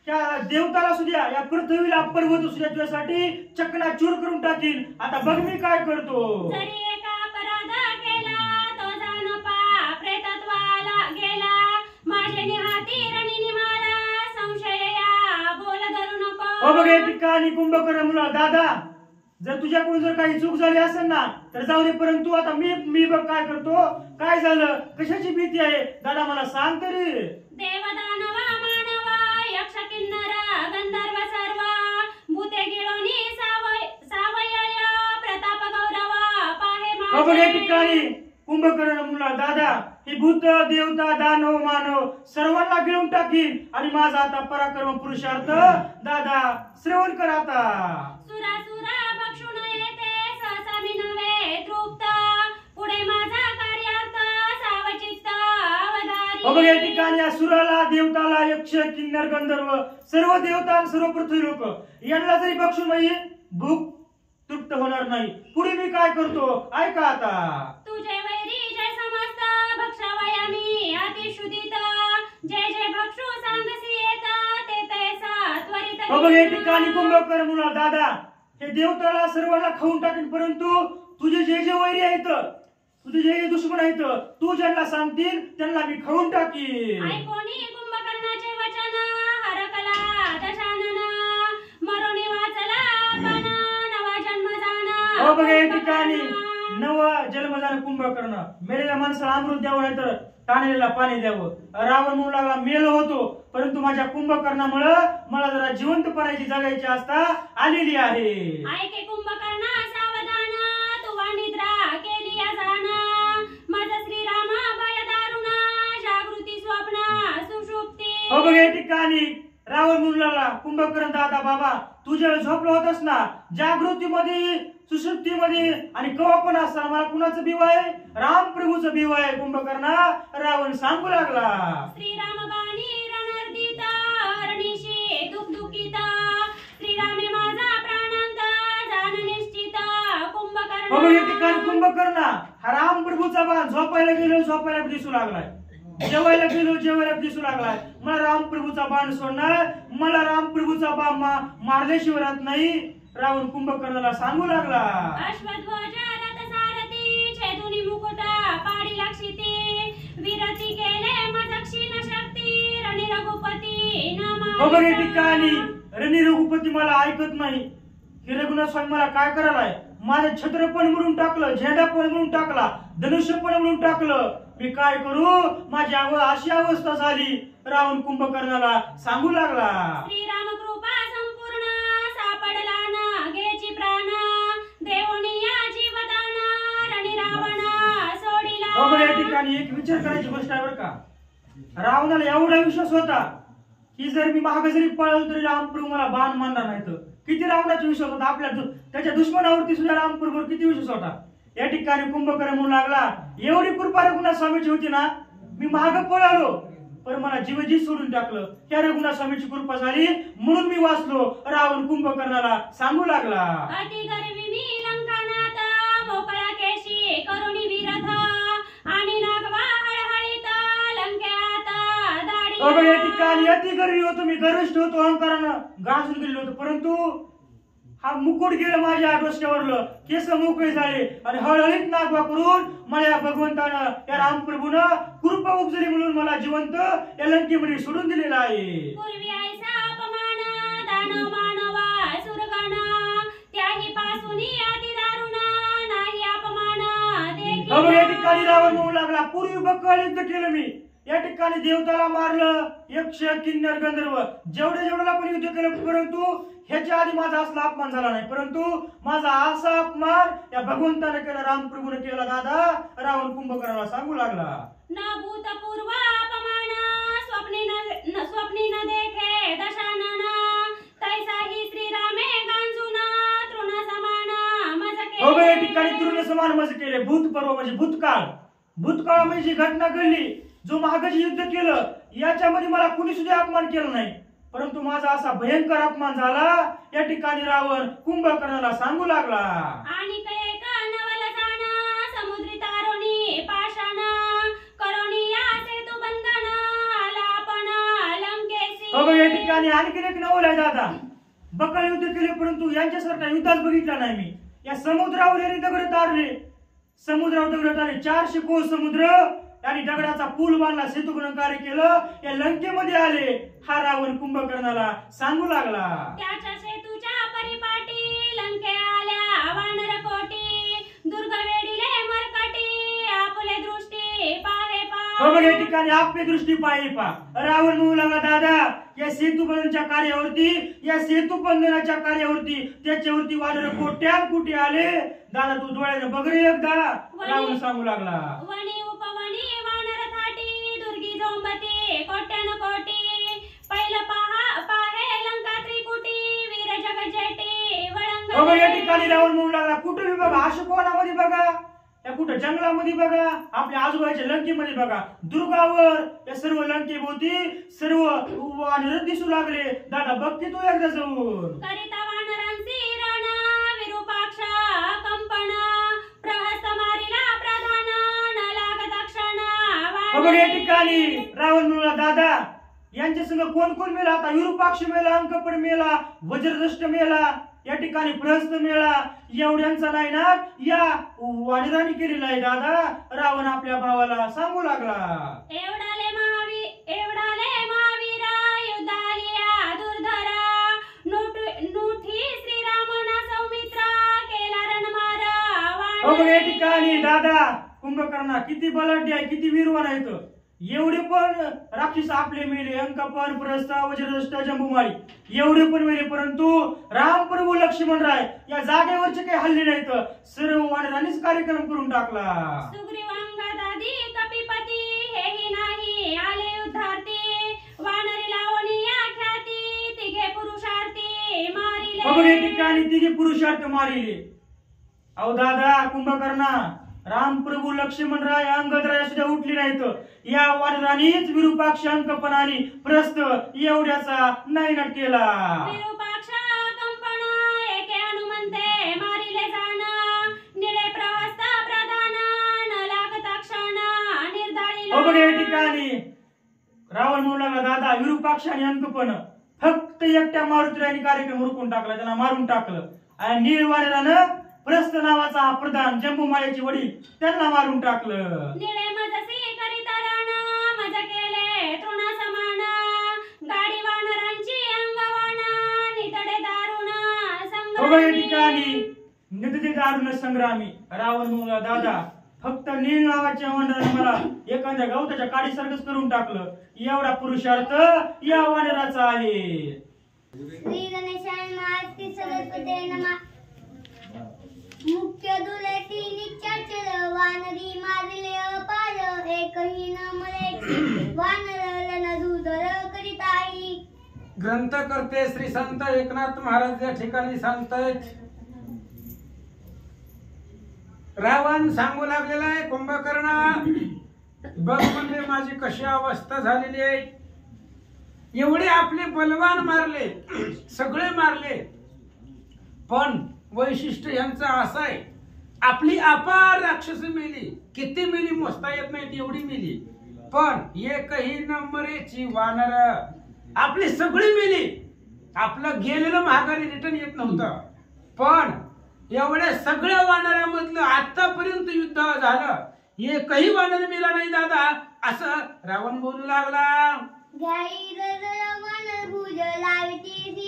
त्या देवताला सुद्धा या पृथ्वीला पर्वत सुद्धा तुझ्यासाठी चकनाचूर करून टाकील. आता बघ मी काय करतो. जरी एका अपराध केला तो जाण पाप प्रेतत्वाला गेला माझे निहाती रणिनी मला संशय या बोल धरू नको. बघ या ठिकाणी कुंभकर्ण मुला दादा जर तुझ्याकडून जर काही चूक झाली असेल ना तर जाऊ दे, परंतु आता मी बघ काय करतो. काय झालं, कशाची भीती आहे दादा मला सांग तरी. देव दानव मानव यक्ष किन्नर गंधर्व सर्व भूते गिळोनी सावयय प्रताप गौरव पाहे बघ या माझे. ठिकाणी कुंभकर्ण मुला दादा ही भूत देवता दानव मानव सर्वांना गिळून टाकील आणि माझा आता पराक्रम पुरुषार्थ दादा श्रवण कर आता. सुरासुरा बक्षुण येते सहसा मी नव्हे तृप्त पुढे माझा कार्यार्थ सावचित्त अवधारी. बघ या ठिकाणी या सुराला देवताला यक्ष किन्नर गंधर्व सर्व देवता आणि सर्व पृथ्वी लोक यांना जरी बक्षून नाही भूक तृप्त होणार नाही. पुढे मी काय करतो ऐका आता. तुझे वैरी जय समस्त भक्षावयामी अतिशुद्धित जय जय भक्षू सांगसी येत ते तैसा त्वरित. बघ या ठिकाणी कुंभकर्ण मुला दादा हे देवताला सर्वांना खाऊन टाकेल, परंतु तुझे जे जे वैरी आहेत तुझे जे दुश्मन आहेत तू ज्यांना सांगतील त्यांना मी खाऊन टाकीन. ऐकोनी कुंभकर्णाचे वचन हरकला दशानन मरोनी वाचला पण नवा जन्म जाण. बघ या ठिकाणी नव जन्म झाला कुंभकर्ण मेलेल्या माणसाला अमृत द्यावं नाही तर ताणलेला पाणी द्यावं. रावण म्हणू लागला मेलो होतो परंतु माझ्या कुंभकर्णामुळं मला जरा जिवंतपणाची जगायची असता आलेली आहे. ऐके कुंभकर्णा सावधान तुवा निद्रा केली या जाण माझ श्रीराम बळ दारुण जागृती स्वप्न सुषुप्ती. बघ या ठिकाणी रावण म्हणू लागला कुंभकर्ण दादा बाबा तू ज्यावेळेस झोपला होतास ना जागृतीमध्ये सुषुप्तीमध्ये आणि कवा पण असताना मला कुणाचं बीव आहे, राम प्रभूचं बीव आहे. कुंभकर्णा रावण सांगू लागला. श्रीराम बाणी रणर्दित रणिशी दुखदुखित श्रीरामे माझा प्राणांत जाण निश्चित. बघ या ठिकाणी कुंभकर्ण कुंभकर्ण हा राम प्रभूचा बाण झोपायला गेलो झोपायला दिसू लागलाय, जेवायला गेलो जेवायला दिसू लागलाय. मला राम प्रभूचा बाण सोडणार, मला राम प्रभूचा बाण मारल्याशिवाय राहत नाही. रावण कुंभकर्णाला सांगू लागला. अश्वध्वज रथ सारथी छेदुनी मुकुट पाडी लक्षिती विरती केले मदक्षिण शक्ती रणि रघुपती बघ या ठिकाणी रणि रघुपती मला ऐकत नाही. हे रघुनाथ स्वामी मला काय करायलाय, माझं छत्र पण म्हणून टाकलं, झेंडा पण म्हणून टाकला, धनुष्य पण म्हणून टाकलं. मी काय करू, माझी अशी अवस्था झाली. रावण कुंभकर्णाला सांगू लागला. श्रीराम कृपा संपूर्ण सापडला ना घ्यायची प्राण देवोनी या जीवदान रणि रावण सोडिला. बघ या ठिकाणी एक विचार करायची गोष्ट आहे बरं का. रावणाला एवढा विश्वास होता की जर मी मागे जरी पळलो तरी रामप्रभू मला बाण मारणार नाही. तर किती रावणाचा विश्वास होता आपल्या त्याच्या दुश्मनावरती सुद्धा रामप्रभूवर किती विश्वास होता. या ठिकाणी कुंभकर्ण म्हणू लागला एवढी कृपा रघुनाथ स्वामीची होती ना मी मागे पळालो पण मला जीवजी सोडून टाकलं. त्या रघुनाथ स्वामीची कृपा झाली म्हणून मी वाचलो. रावण कुंभकर्णाला सांगू लागला. अति गर्वी मी लंकानाथ मोकळा केशी करुणी विरथ आणि नागवा हळहळीत लंकेत दाढी. या ठिकाणी अति गर्वी होतो मी, गर्विष्ठ होतो, अहंकारानं गाजून गेलो होतो, परंतु हा मुकुट गेलं माझ्या डोसक्यावरलं, केस मोकळे झाले आणि हळहळीत नागवा करून मला या भगवंतानं या रामप्रभूनं कृपा उपजली म्हणून मला जिवंत या लंकेमध्ये सोडून दिलेला आहे. पूर्वी ऐसा अपमान दानव मानवा सुरगण त्याही पासूनी अति दारुण नाही अपमान देखील. या ठिकाणी रावण म्हणू लागला पूर्वी बक्कळ युद्ध केलं मी, या ठिकाणी देवताला मारलं, यक्ष किन्नर गंधर्व जेवढ्याला पण युद्ध केलं, परंतु ह्याच्या आधी माझा असला अपमान झाला नाही. परंतु माझा असा अपमान या भगवंताने केला, रामप्रभूने केला. दादा रावण कुंभकर्णाला सांगू लागला. न भूतपूर्व अपमान स्वप्नी न देखे दशानन तैसाही श्रीरामे गांजून तृण समान मज केले. या ठिकाणी तृण समान मज केले. भूतपर्व म्हणजे भूतकाळ, भूतकाळ म्हणजे जी घटना घडली, जो महागाची युद्ध केलं याच्यामध्ये मला कुणी सुद्धा अपमान केला नाही, परंतु माझा असा भयंकर अपमान झाला. या ठिकाणी रावण कुंभकर्णाला सांगू लागला, आणि एक नवल जाण समुद्री तारुणी पाषाण करोनी या सेतू बंधन आला पण लंकेसी. बघा या ठिकाणी आणखीन एक नवल आहे दादा. बकळ युद्ध केले परंतु यांच्यासारखा युद्धात बघितला नाही मी. या समुद्रावर यांनी दगड तारले, समुद्रावर दगड तारले 400 कोस समुद्र आणि दगडाचा पूल बांधला, सेतू बनवून कार्य केलं. या लंकेमध्ये आले. हा रावण कुंभकर्णाला सांगू लागला, त्याच्या सेतूच्या परिपाटी लंके आल्या वानर कोटी दुर्ग वेडिले मरकटी आपले दृष्टी पाहे हो बघ या ठिकाणी आपली दृष्टी पाहिली पा. रावण म्हणू लागला, दादा या सेतू बंधनाच्या कार्यावरती, या सेतू बंधनाच्या कार्यावरती त्याच्यावरती वानर कोट्यान कुठे आले. दादा तू डोळ्याने बघ रे एकदा. रावण सांगू लागला, वनी उपवनी वानर थाटी दुर्गी जोंबती कोट्यान कोटी पहिलं पाहे लंका त्रिकुटी वीर जगजेटी हो बघ या ठिकाणी रावण म्हणू लागला, कुठे बघा अशोकवनामध्ये बघा, या कुठं जंगलामध्ये बघा, आपल्या आजूबाजूच्या लंकेमध्ये बघा, दुर्गावर या सर्व लंकेभोवती सर्व वानर दिसू लागले. दादा बघते तू एकदा जाऊन. करिता वानरांची रण विरूपाक्ष कंपन प्रहस्त मारिला प्रधान न लागत क्षण. हो बघ या ठिकाणी रावण म्हणला, दादा यांच्या संग कोण कोण मेला. आता विरूपाक्ष मेला, अंकपण मेला, वज्रदष्ट मेला, या ठिकाणी प्रहस्त मेला. एवढ्यांचा नाही ना या वानरांनी केलेला आहे. दादा रावण आपल्या भावाला सांगू लागला, एवढाले महावीर युद्धालिया दुर्धरा नुठी श्रीराम ना सौमित्र केला रणमार. हो बघ या ठिकाणी दादा कुंभकर्णा किती बलाढ्य आहे, किती वीरवान आहेत. एवढे पण राक्षस आपले मेले, अंकपण प्रहस्त वज्रदष्ट जंबुमाळी एवढे पण मेले, परंतु रामप्रभू लक्ष्मणराय या जागेवरचे काही हल्ले नाहीत. सर्व वानरांनीच कार्यक्रम करून टाकला. सुग्रीवांगदादी कपिपती हेही नाही आले युद्धार्थी वानरी लावणी या ख्याती तिघे पुरुषार्थी मारिले. बघ या ठिकाणी तिघे पुरुषार्थ मारिले. अहो दादा कुंभकर्णा रामप्रभू लक्ष्मणराय अंगदराय सुद्धा उठली नाहीत. या वानरांनीच विरूपाक्ष अंकपण आणि प्रस्थ एवढ्याचा नायनाट केला. विरूपाक्ष कंपन एके हनुमंते मारिले जाण निळे प्रहस्त प्रधान न लागता क्षण निर्धारिला. बघ या ठिकाणी रावण म्हणू लागला, दादा विरूपाक्ष आणि अंकपण फक्त एकट्या मारुतीरायाने कार्यक्रम उरकून टाकला, त्यांना मारून टाकलं. आणि नीळ वानरानं प्रस्थ नावाचा हा प्रधान जंबुमाळ्याचे वडील त्यांना मारून टाकलं. निळे मजसी करीत रण मज केले तृण समान गाडी वानरांची अंगवान नितडे दारुण बघ या संग्रामी. ठिकाणी नितडे दारुण संग्रामी. रावण म्हणला, दादा फक्त नीळ नावाच्या वानराने मला एखाद्या गवताच्या काडीसारखंच करून टाकलं. एवढा पुरुषार्थ या वानराचा आहे. श्री गणेशाय माती सरस्वते नमः. मुख्य दुलेटी निचाचर वानरी मारिले अपार एकही न मरेची वानर नदुदर करीताई. ग्रंथ करते श्री संत एकनाथ महाराज या ठिकाणी सांगतायत, रावण सांगू लागलेला आहे, कुंभकर्णा बघ म्हणजे माझी कशी अवस्था झालेली आहे. एवढे आपले बलवान मारले, सगळे मारले, पण वैशिष्ट्य यांचं असं आहे, आपली अपार राक्षसी मेली, किती मेली मोजता येत नाही एवढी मेली, पण एकही नंबरेची वानर आपली सगळी मेली. आपलं गेलेलं महागारी रिटर्न येत नव्हतं, पण एवढ्या सगळ्या वानरांमधलं आतापर्यंत युद्ध झालं, एकही वानर मेला नाही दादा, असं रावण बोलू लागला. घ्याई वानर भुज लाविती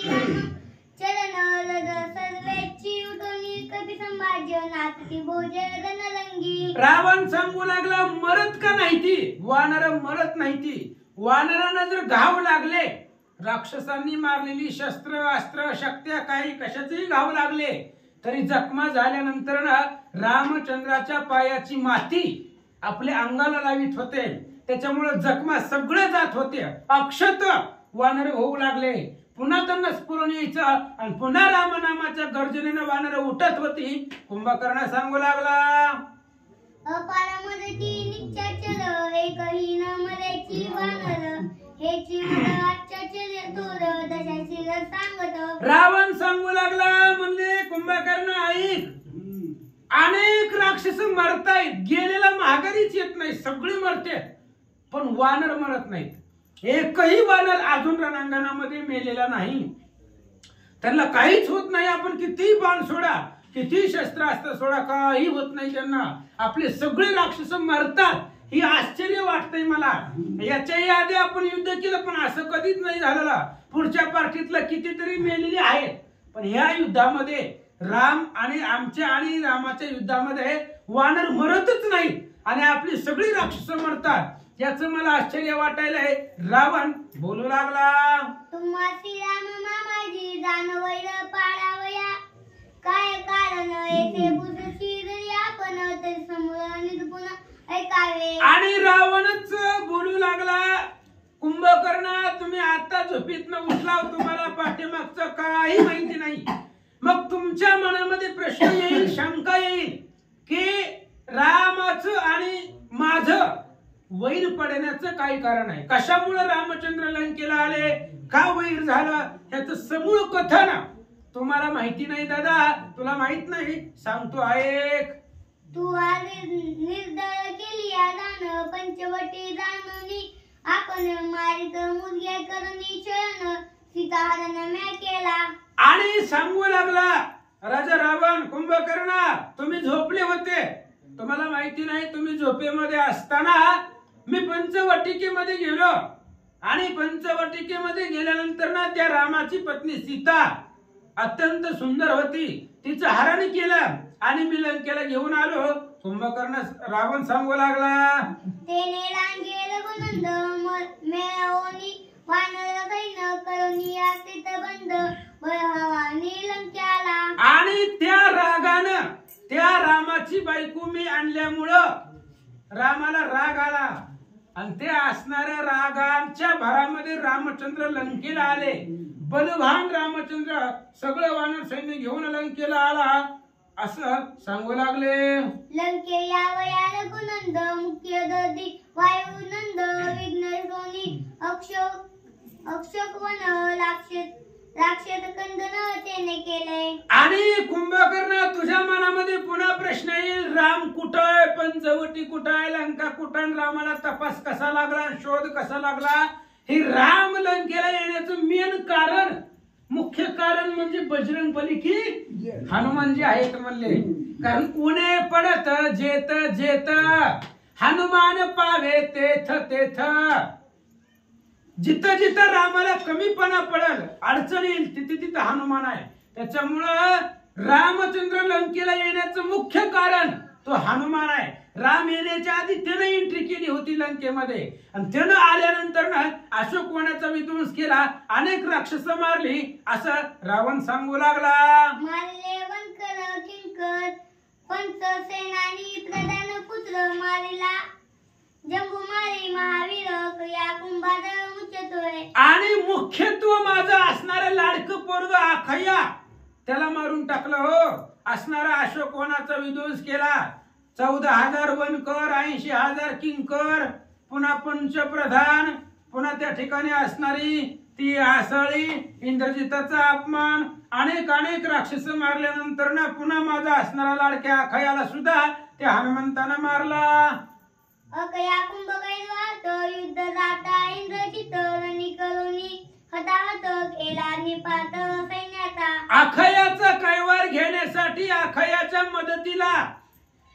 श्रीराम चरण सर्वेची उठोनी कपी संभाज्य नाचती भोजे रणरंगी. रावण सांगू लागला, मरत का नाही ती वानर, मरत नाही ती. वानरांना जर घाव लागले, राक्षसांनी मारलेली शस्त्र अस्त्र शक्त्या काही कशाचेही घाव लागले, तरी जखमा झाल्यानंतर ना रामचंद्राच्या पायाची माती आपल्या अंगाला लावित होते, त्याच्यामुळे जखमा सगळे जात होते. अक्षत वानर होऊ लागले. पुन्हा त्यांना स्फुरण यायचं आणि पुन्हा रामनामाच्या गर्जनेने वानर उठत होती. कुंभकर्ण सांगू लागला, अपार मदती निश्चल एकही न मरेची वानर हेची मन आचार्य थोर दशाशील सांगत. रावण सांगू लागला म्हणले कुंभकर्ण ऐक, अनेक राक्षस मरतायत, गेलेला माघारीच येत नाही, सगळी मरते पण वानर मरत नाहीत. एकही वानर अजून रणांगणामध्ये मेलेला नाही. त्यांना काहीच होत नाही. आपण किती बाण सोडा, किती शस्त्रास्त्र सोडा, काही होत नाही त्यांना. आपले सगळे राक्षस मरतात. ही आश्चर्य वाटतंय मला. याच्या आधी आपण युद्ध केलं पण असं कधीच नाही झालेलं. पुढच्या पार्टीतला कितीतरी मेलेले आहेत पण ह्या युद्धामध्ये राम आणि आमच्या आणि रामाच्या युद्धामध्ये वानर मरतच नाही आणि आपली सगळी राक्षस मरतात. याचं मला आश्चर्य वाटायला आहे. रावण बोलू लागला, तुम्हासी राम मामाजी जानवैर पाळावया, काय कारण येथे बुजशी जरी आपण तरी समोर निरपुन ऐकावे. आणि रावणच बोलू लागला, कुंभकर्ण तुम्ही आता झोपीतनं उठला, तुम्हाला पाठीमागचं काही माहिती नाही. मग तुमच्या मनामध्ये प्रश्न येईल, शंका येईल की रामाचं आणि माझं वैर पडण्याचं काय कारण आहे, कशामुळे रामचंद्र लंकेला आले, का वैर झालं, याचं समूळ कथन तुम्हाला माहिती नाही. दादा तुला माहित नाही, सांगतो ऐक. तू निर्दय केली दान पंचवटी जाणूनी, आपण मारित मुलग्या करुणी शरण सीताहरण म्या केला. आणि सांगू लागला, राजा रावण कुंभकर्ण तुम्ही झोपले होते, तुम्हाला माहिती नाही. तुम्ही झोपेमध्ये असताना मी पंचवटिकेमध्ये गेलो आणि पंचवटिकेमध्ये गेल्यानंतर ना त्या रामाची पत्नी सीता अत्यंत सुंदर होती, तिचं हरण केलं आणि मी लंकेला घेऊन आलो. कुंभकर्ण रावण सांगू लागला, तेने रांगे रघुनंद मेळवणी वानर सैन्य करुणी आसित बंद भयहवानी लंक्याला. आणि त्या रागानं त्या रामाची बायको मी आणल्यामुळं रामाला राग आला आणि ते असणाऱ्या रागांच्या भरामध्ये रामचंद्र लंकेला आले. बलवान रामचंद्र सगळं वानर सैन्य घेऊन लंकेला आला असं सांगू लागले. लंके यावया रघुनंद मुख्य दर्दी वायुनंद विघ्न सोनी अक्षोक वन राक्षस कंदन त्याने केले. आणि कुंभकर्ण तुझ्या मनामध्ये पुन्हा प्रश्न येईल, राम कुठं आहे, पंचवटी कुठं आहे, लंका कुठं आहे, रामाला तपास कसा लागला, शोध कसा लागला. हे राम लंकेला येण्याचं मेन कारण, मुख्य कारण म्हणजे बजरंग बली की हनुमानजी आहेत म्हणले. कारण उन्हे पडत जेत जेत हनुमान पावे तेथ तेथ. जिथं जिथं रामाला कमीपणा पडेल, अडचण येईल, तिथे तिथं हनुमान आहे. त्याच्यामुळं रामचंद्र लंकेला येण्याचं मुख्य कारण तो हनुमान आहे. राम येण्याच्या आधी त्यानं एंट्री केली होती लंकेमध्ये आणि त्यानं आल्यानंतर ना अशोक वनाचा विध्वंस केला, अनेक राक्षस मारली असं रावण सांगू लागला. मारले वंकर किंकर पंच सेनानी प्रधान पुत्र मारिला जंबू मारी महावीर या कुंभार मुचतोय. आणि मुख्यत्व माझं असणारं लाडकं पोरग अखया त्याला मारून टाकलं हो. असणारा अशोक वनाचा विध्वंस केला. 14,000 वनकर, 80,000 किंकर, पुन्हा पंचप्रधान, पुन्हा त्या ठिकाणी असणारी ती आसळी, इंद्रजिताचा अपमान, अनेक अनेक राक्षस मारल्यानंतर ना पुन्हा माझा असणारा लाडक्या अखयाला सुद्धा त्या हनुमंतानं मारला. अकया कुंभकैर्वात युद्ध जाता इंद्रजित रणी करुणी हताहत केला निपात सैन्याचा. अखयाचा कैवार घेण्यासाठी अखयाच्या मदतीला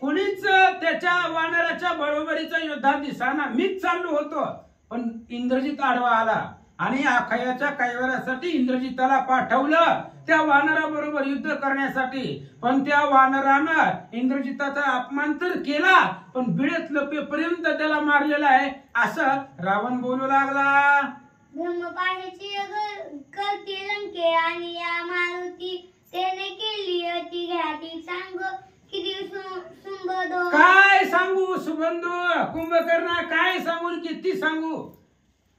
कुणीच त्याच्या वानराच्या बरोबरीचा योद्धा दिसाना. मीच चाललो होतो पण इंद्रजित आडवा आला आणि अखयाच्या कैवारासाठी इंद्रजिताला पाठवलं त्या वानराबरोबर युद्ध करण्यासाठी. पण त्या वानरानं इंद्रजिताचा अपमान तर केला पण बिळेत लपेपर्यंत त्याला मारलेला आहे असं रावण बोलू लागला. ब्रह्मपाशाची करती लंके आणि या मारुती त्याने केली अति घ्याती सांग किती सुंबदो. काय सांगू सुबंधू कुंभकर्ण, काय सांगू किती सांगू.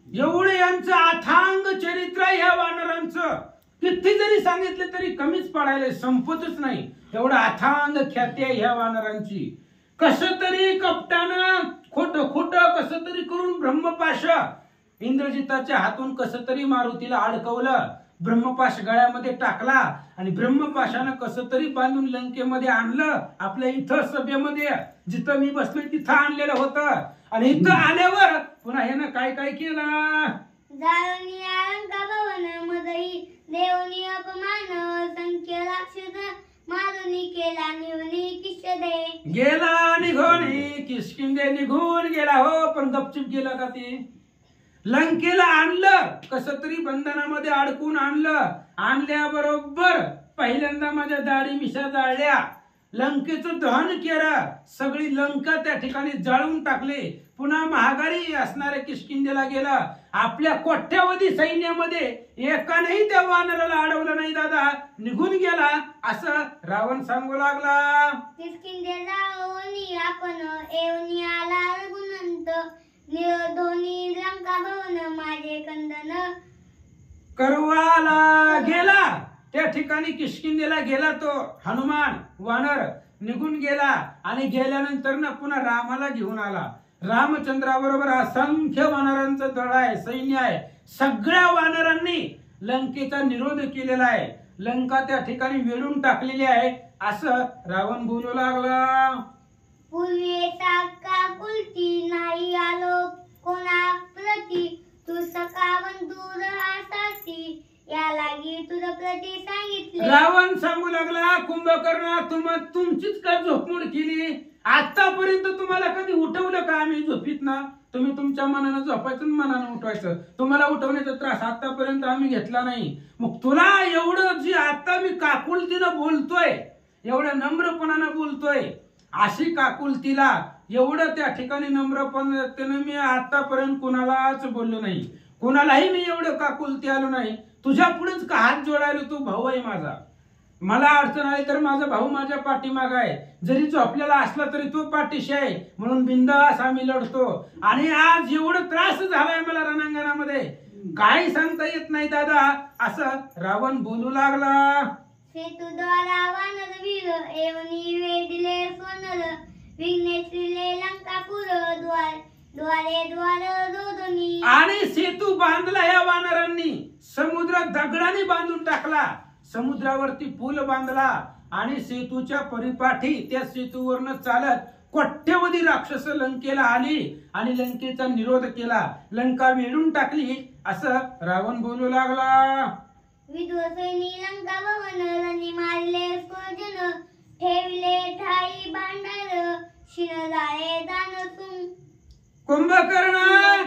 एवढे यांचं अथांग चरित्र आहे ह्या वानरांचं. किती जरी सांगितले तरी कमीच पडायला, संपतच नाही. एवढं अथांग ख्याती आहे ह्या वानरांची. कसं तरी कपटानं खोट कसं तरी करून ब्रह्मपाश इंद्रजिताच्या हातून कसं तरी मारुतीला अडकवलं, ब्रह्मपाश गळ्यामध्ये टाकला आणि ब्रह्मपाशानं कसं तरी बांधून लंकेमध्ये आणलं. आपल्या इथं सभेमध्ये जिथं मी बसलोय तिथं आणलेलं होतं. आणि इथं आल्यावर पुन्हा ह्यानं काय काय केलं? जाळणी अलंका भवन मदई देवनी अपमान संख्य राक्षस मारुनी केला निवनी किशदे. गेला निघून किष्किंधे निघून गेला हो, पण गपचूप गेला का ते? लंकेला आणलं, कसं तरी बंधनामध्ये अडकून आणल्याबरोबर पहिल्यांदा माझ्या दाढी मिशा जाळल्या, लंकेचं दहन केलं, सगळी लंका त्या ठिकाणी जाळून टाकले. पुन्हा महागारी असणाऱ्या किष्किंधेला गेला. आपल्या कोट्यावधी सैन्यामध्ये एकानेही त्या वानराला अडवलं नाही दादा, निघून गेला असं रावण सांगू लागला. किष्किंधे जाऊनी आपण एवनी आला रघुनंत दोन्ही लंका भवन माझे कंदन. करवाला गेला, त्या ठिकाणी किष्किंधेला गेला तो हनुमान वानर निघून गेला. आणि गेल्यानंतर ना पुन्हा रामाला घेऊन आला. रामचंद्राबरोबर असंख्य वानरांचं दळ आहे, सैन्य आहे. सगळ्या वानरांनी लंकेचा निरोध केलेला आहे, लंका त्या ठिकाणी वेढून टाकलेली आहे असं रावण बोलू लागला. पूर्वेचा का कुलती नाही आलो कोणा प्रती तू सकावन दूर आसासी या लागी तुझं प्रती सांगितले. रावण सांगू लागला, कुंभकर्ण तुमचीच का झोपमोड केली? आतापर्यंत तुम्हाला कधी उठवलं का आम्ही झोपीत ना? तुम्ही तुमच्या मनानं झोपायचं, मनानं उठवायचं. तुम्हाला उठवण्याचा त्रास आतापर्यंत आम्ही घेतला नाही. मग तुला एवढं जी आता मी काकुलतीनं बोलतोय, एवढ्या नम्रपणानं बोलतोय, अशी काकुलतीला एवढं त्या ठिकाणी नम्रपणानं मी आतापर्यंत कुणालाच बोललो नाही, कुणालाही मी एवढं काकुलती आलो नाही. तुझ्या पुढेच का हात जोडायला? तू भाऊ आहे माझा, मला अडचण आली तर माझा भाऊ माझ्या पाठीमाग आहे, जरी झोपलेला असला तरी तो पाठीशी आहे, म्हणून बिंदास आम्ही लढतो. आणि आज एवढं त्रास झालाय मला रणांगणामध्ये, काही सांगता येत नाही दादा असं रावण बोलू लागला. सेतुद्वारा वानर वीर एवनी वेदिले सोनर विघ्नेश्वरीले लंकापूर द्वारे द्वार रोदनी. आणि सेतू बांधला ह्या वानरांनी, समुद्र दगडाने बांधून टाकला, समुद्रावरती पूल बांधला आणि सेतूच्या परिपाठी त्या सेतूवरनं चालत कोट्यवधी राक्षस लंकेला आली आणि लंकेचा निरोध केला, लंका वेढून टाकली असं रावण बोलू लागला. विध्वसनी लंका भवन रणी मारले स्वजन ठेवले ठाई भांडार शिनदाळे दानसुम. कुंभकर्ण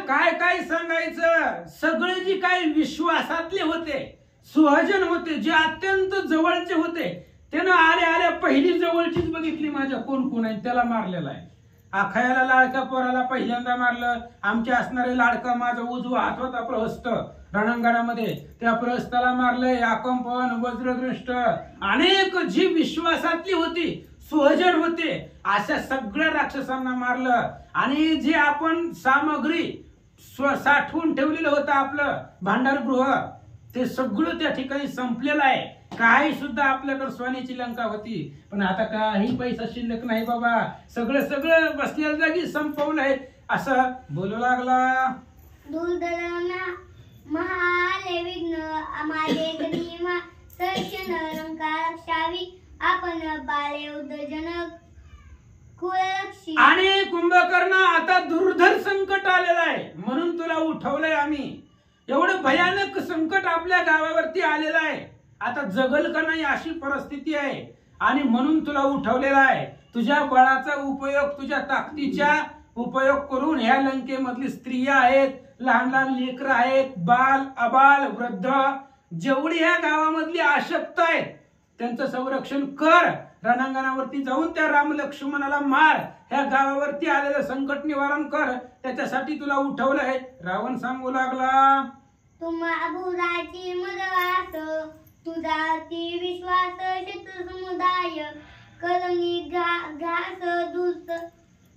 काय काय सांगायचं? सगळे जे काही विश्वासातले होते, सुहजन होते, जे अत्यंत जवळचे होते, त्यानं आल्या पहिली जवळचीच बघितली माझ्या कोण कोण आहे त्याला मारलेला आहे. आखायाला लाडका पोराला पहिल्यांदा मारलं. आमच्या असणारे लाडका माझा उजवा हात होता प्रहस्त रणांगणामध्ये, त्या प्रहस्ताला मारलंय. आकंपन, वज्रदृष्ट, अनेक जी विश्वासातली होती, सुहजन होते, अशा सगळ्या राक्षसांना मारलं. आणि जे आपण सामग्री साठवून ठेवलेलं होतं आपलं भांडारगृह, ते सगळं त्या ठिकाणी संपलेलं आहे. काही सुद्धा आपल्याकडे सोन्याची लंका होती, पण आता काही पैसा शिल्लक नाही बाबा, सगळं बसलेल्या जागी संपवलंय असं बोलू लागला. दुर्धर महाले विघ्न माझे गणिमा सर्शन लंका रक्षावी आपण बाळे उद्योजनक कुळरक्षी. आणि कुंभकर्ण आता दुर्धर संकट आलेलं आहे, म्हणून तुला उठवलंय आम्ही. एवढं भयानक संकट आपल्या गावावरती आलेलं आहे, आता जगल का नाही अशी परिस्थिती आहे, आणि म्हणून तुला उठवलेला आहे. तुझ्या बळाचा उपयोग, तुझ्या ताकदीचा उपयोग करून ह्या लंकेमधली स्त्रिया आहेत, लहान लहान लेकरं आहेत, बाल अबाल वृद्ध, जेवढी ह्या गावामधली आशक्त आहेत त्यांचं संरक्षण कर. रणांगणावरती जाऊन त्या राम लक्ष्मणाला मार, ह्या गावावरती आलेलं संकट निवारण कर, त्याच्यासाठी तुला उठवलंय. रावण सांगू लागला. तुम्हा भुराची मदवास तुझा अति विश्वास शत्रु समुदाय करुणी घास दूत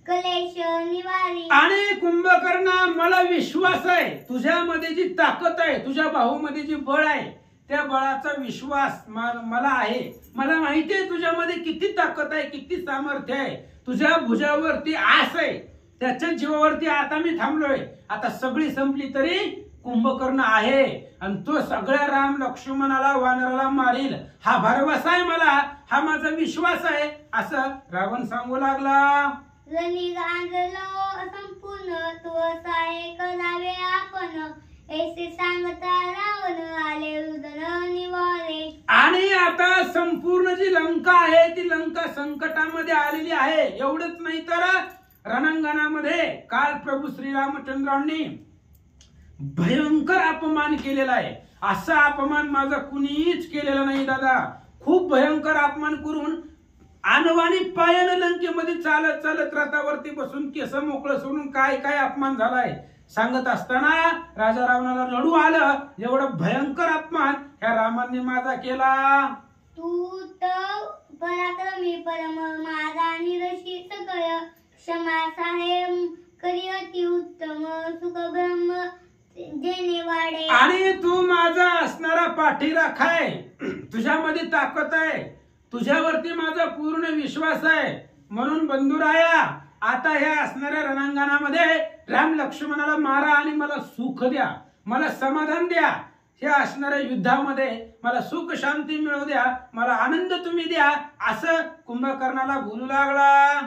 कलेश निवारी. आणि कुंभकर्ण मला विश्वास आहे, तुझ्यामध्ये जी ताकद आहे, तुझ्या भाऊमध्ये जी बळ आहे त्या बळाचा विश्वास मला आहे. मला माहिती आहे तुझ्यामध्ये किती ताकद आहे, किती सामर्थ्य आहे. तुझ्या भुजावरती आस आहे. त्याच्या जीवावरती आता मी थांबलोय. आता सगळी संपली तरी कुंभकर्ण आहे आणि तो सगळ्या राम लक्ष्मणाला वानराला मारील हा भरवसा आहे मला, हा माझा विश्वास आहे असं रावण सांगू लागला. रणी गांजलो संपूर्ण तो साहे करावे आपण, ऐसे सांगता रावण आले रुदन निवारे. आणि आता संपूर्ण जी लंका आहे ती लंका संकटामध्ये आलेली आहे. एवढंच नाही तर रणांगणामध्ये काल प्रभू श्रीरामचंद्रांनी भयंकर अपमान केलेला आहे. असा अपमान माझा कुणीच केलेला नाही दादा. खूप भयंकर अपमान करून आणवानी पायानं लंकेमध्ये चालत चालत रथावरती बसून केस मोकळं सोडून काय काय अपमान झालाय सांगत असताना राजा रावणाला रडू आलं. एवढं भयंकर अपमान ह्या रामाने माझा केला. तू तर पराक्रमी परम माझा निरशी सकळ, क्षमा साहेब करी अति उत्तम सुख ब्रह्म जेणे वाढे. आणि तू माझा असणारा पाठीराखा आहे. तुझ्यामध्ये ताकद आहे, तुझ्यावरती माझा पूर्ण विश्वास आहे. म्हणून बंधुराया आता ह्या असणाऱ्या रणांगणामध्ये राम लक्ष्मणाला मारा आणि मला सुख द्या, मला समाधान द्या. हे असणाऱ्या युद्धामध्ये मला सुख शांती मिळवू द्या, मला आनंद तुम्ही द्या असं कुंभकर्णाला बोलू लागला.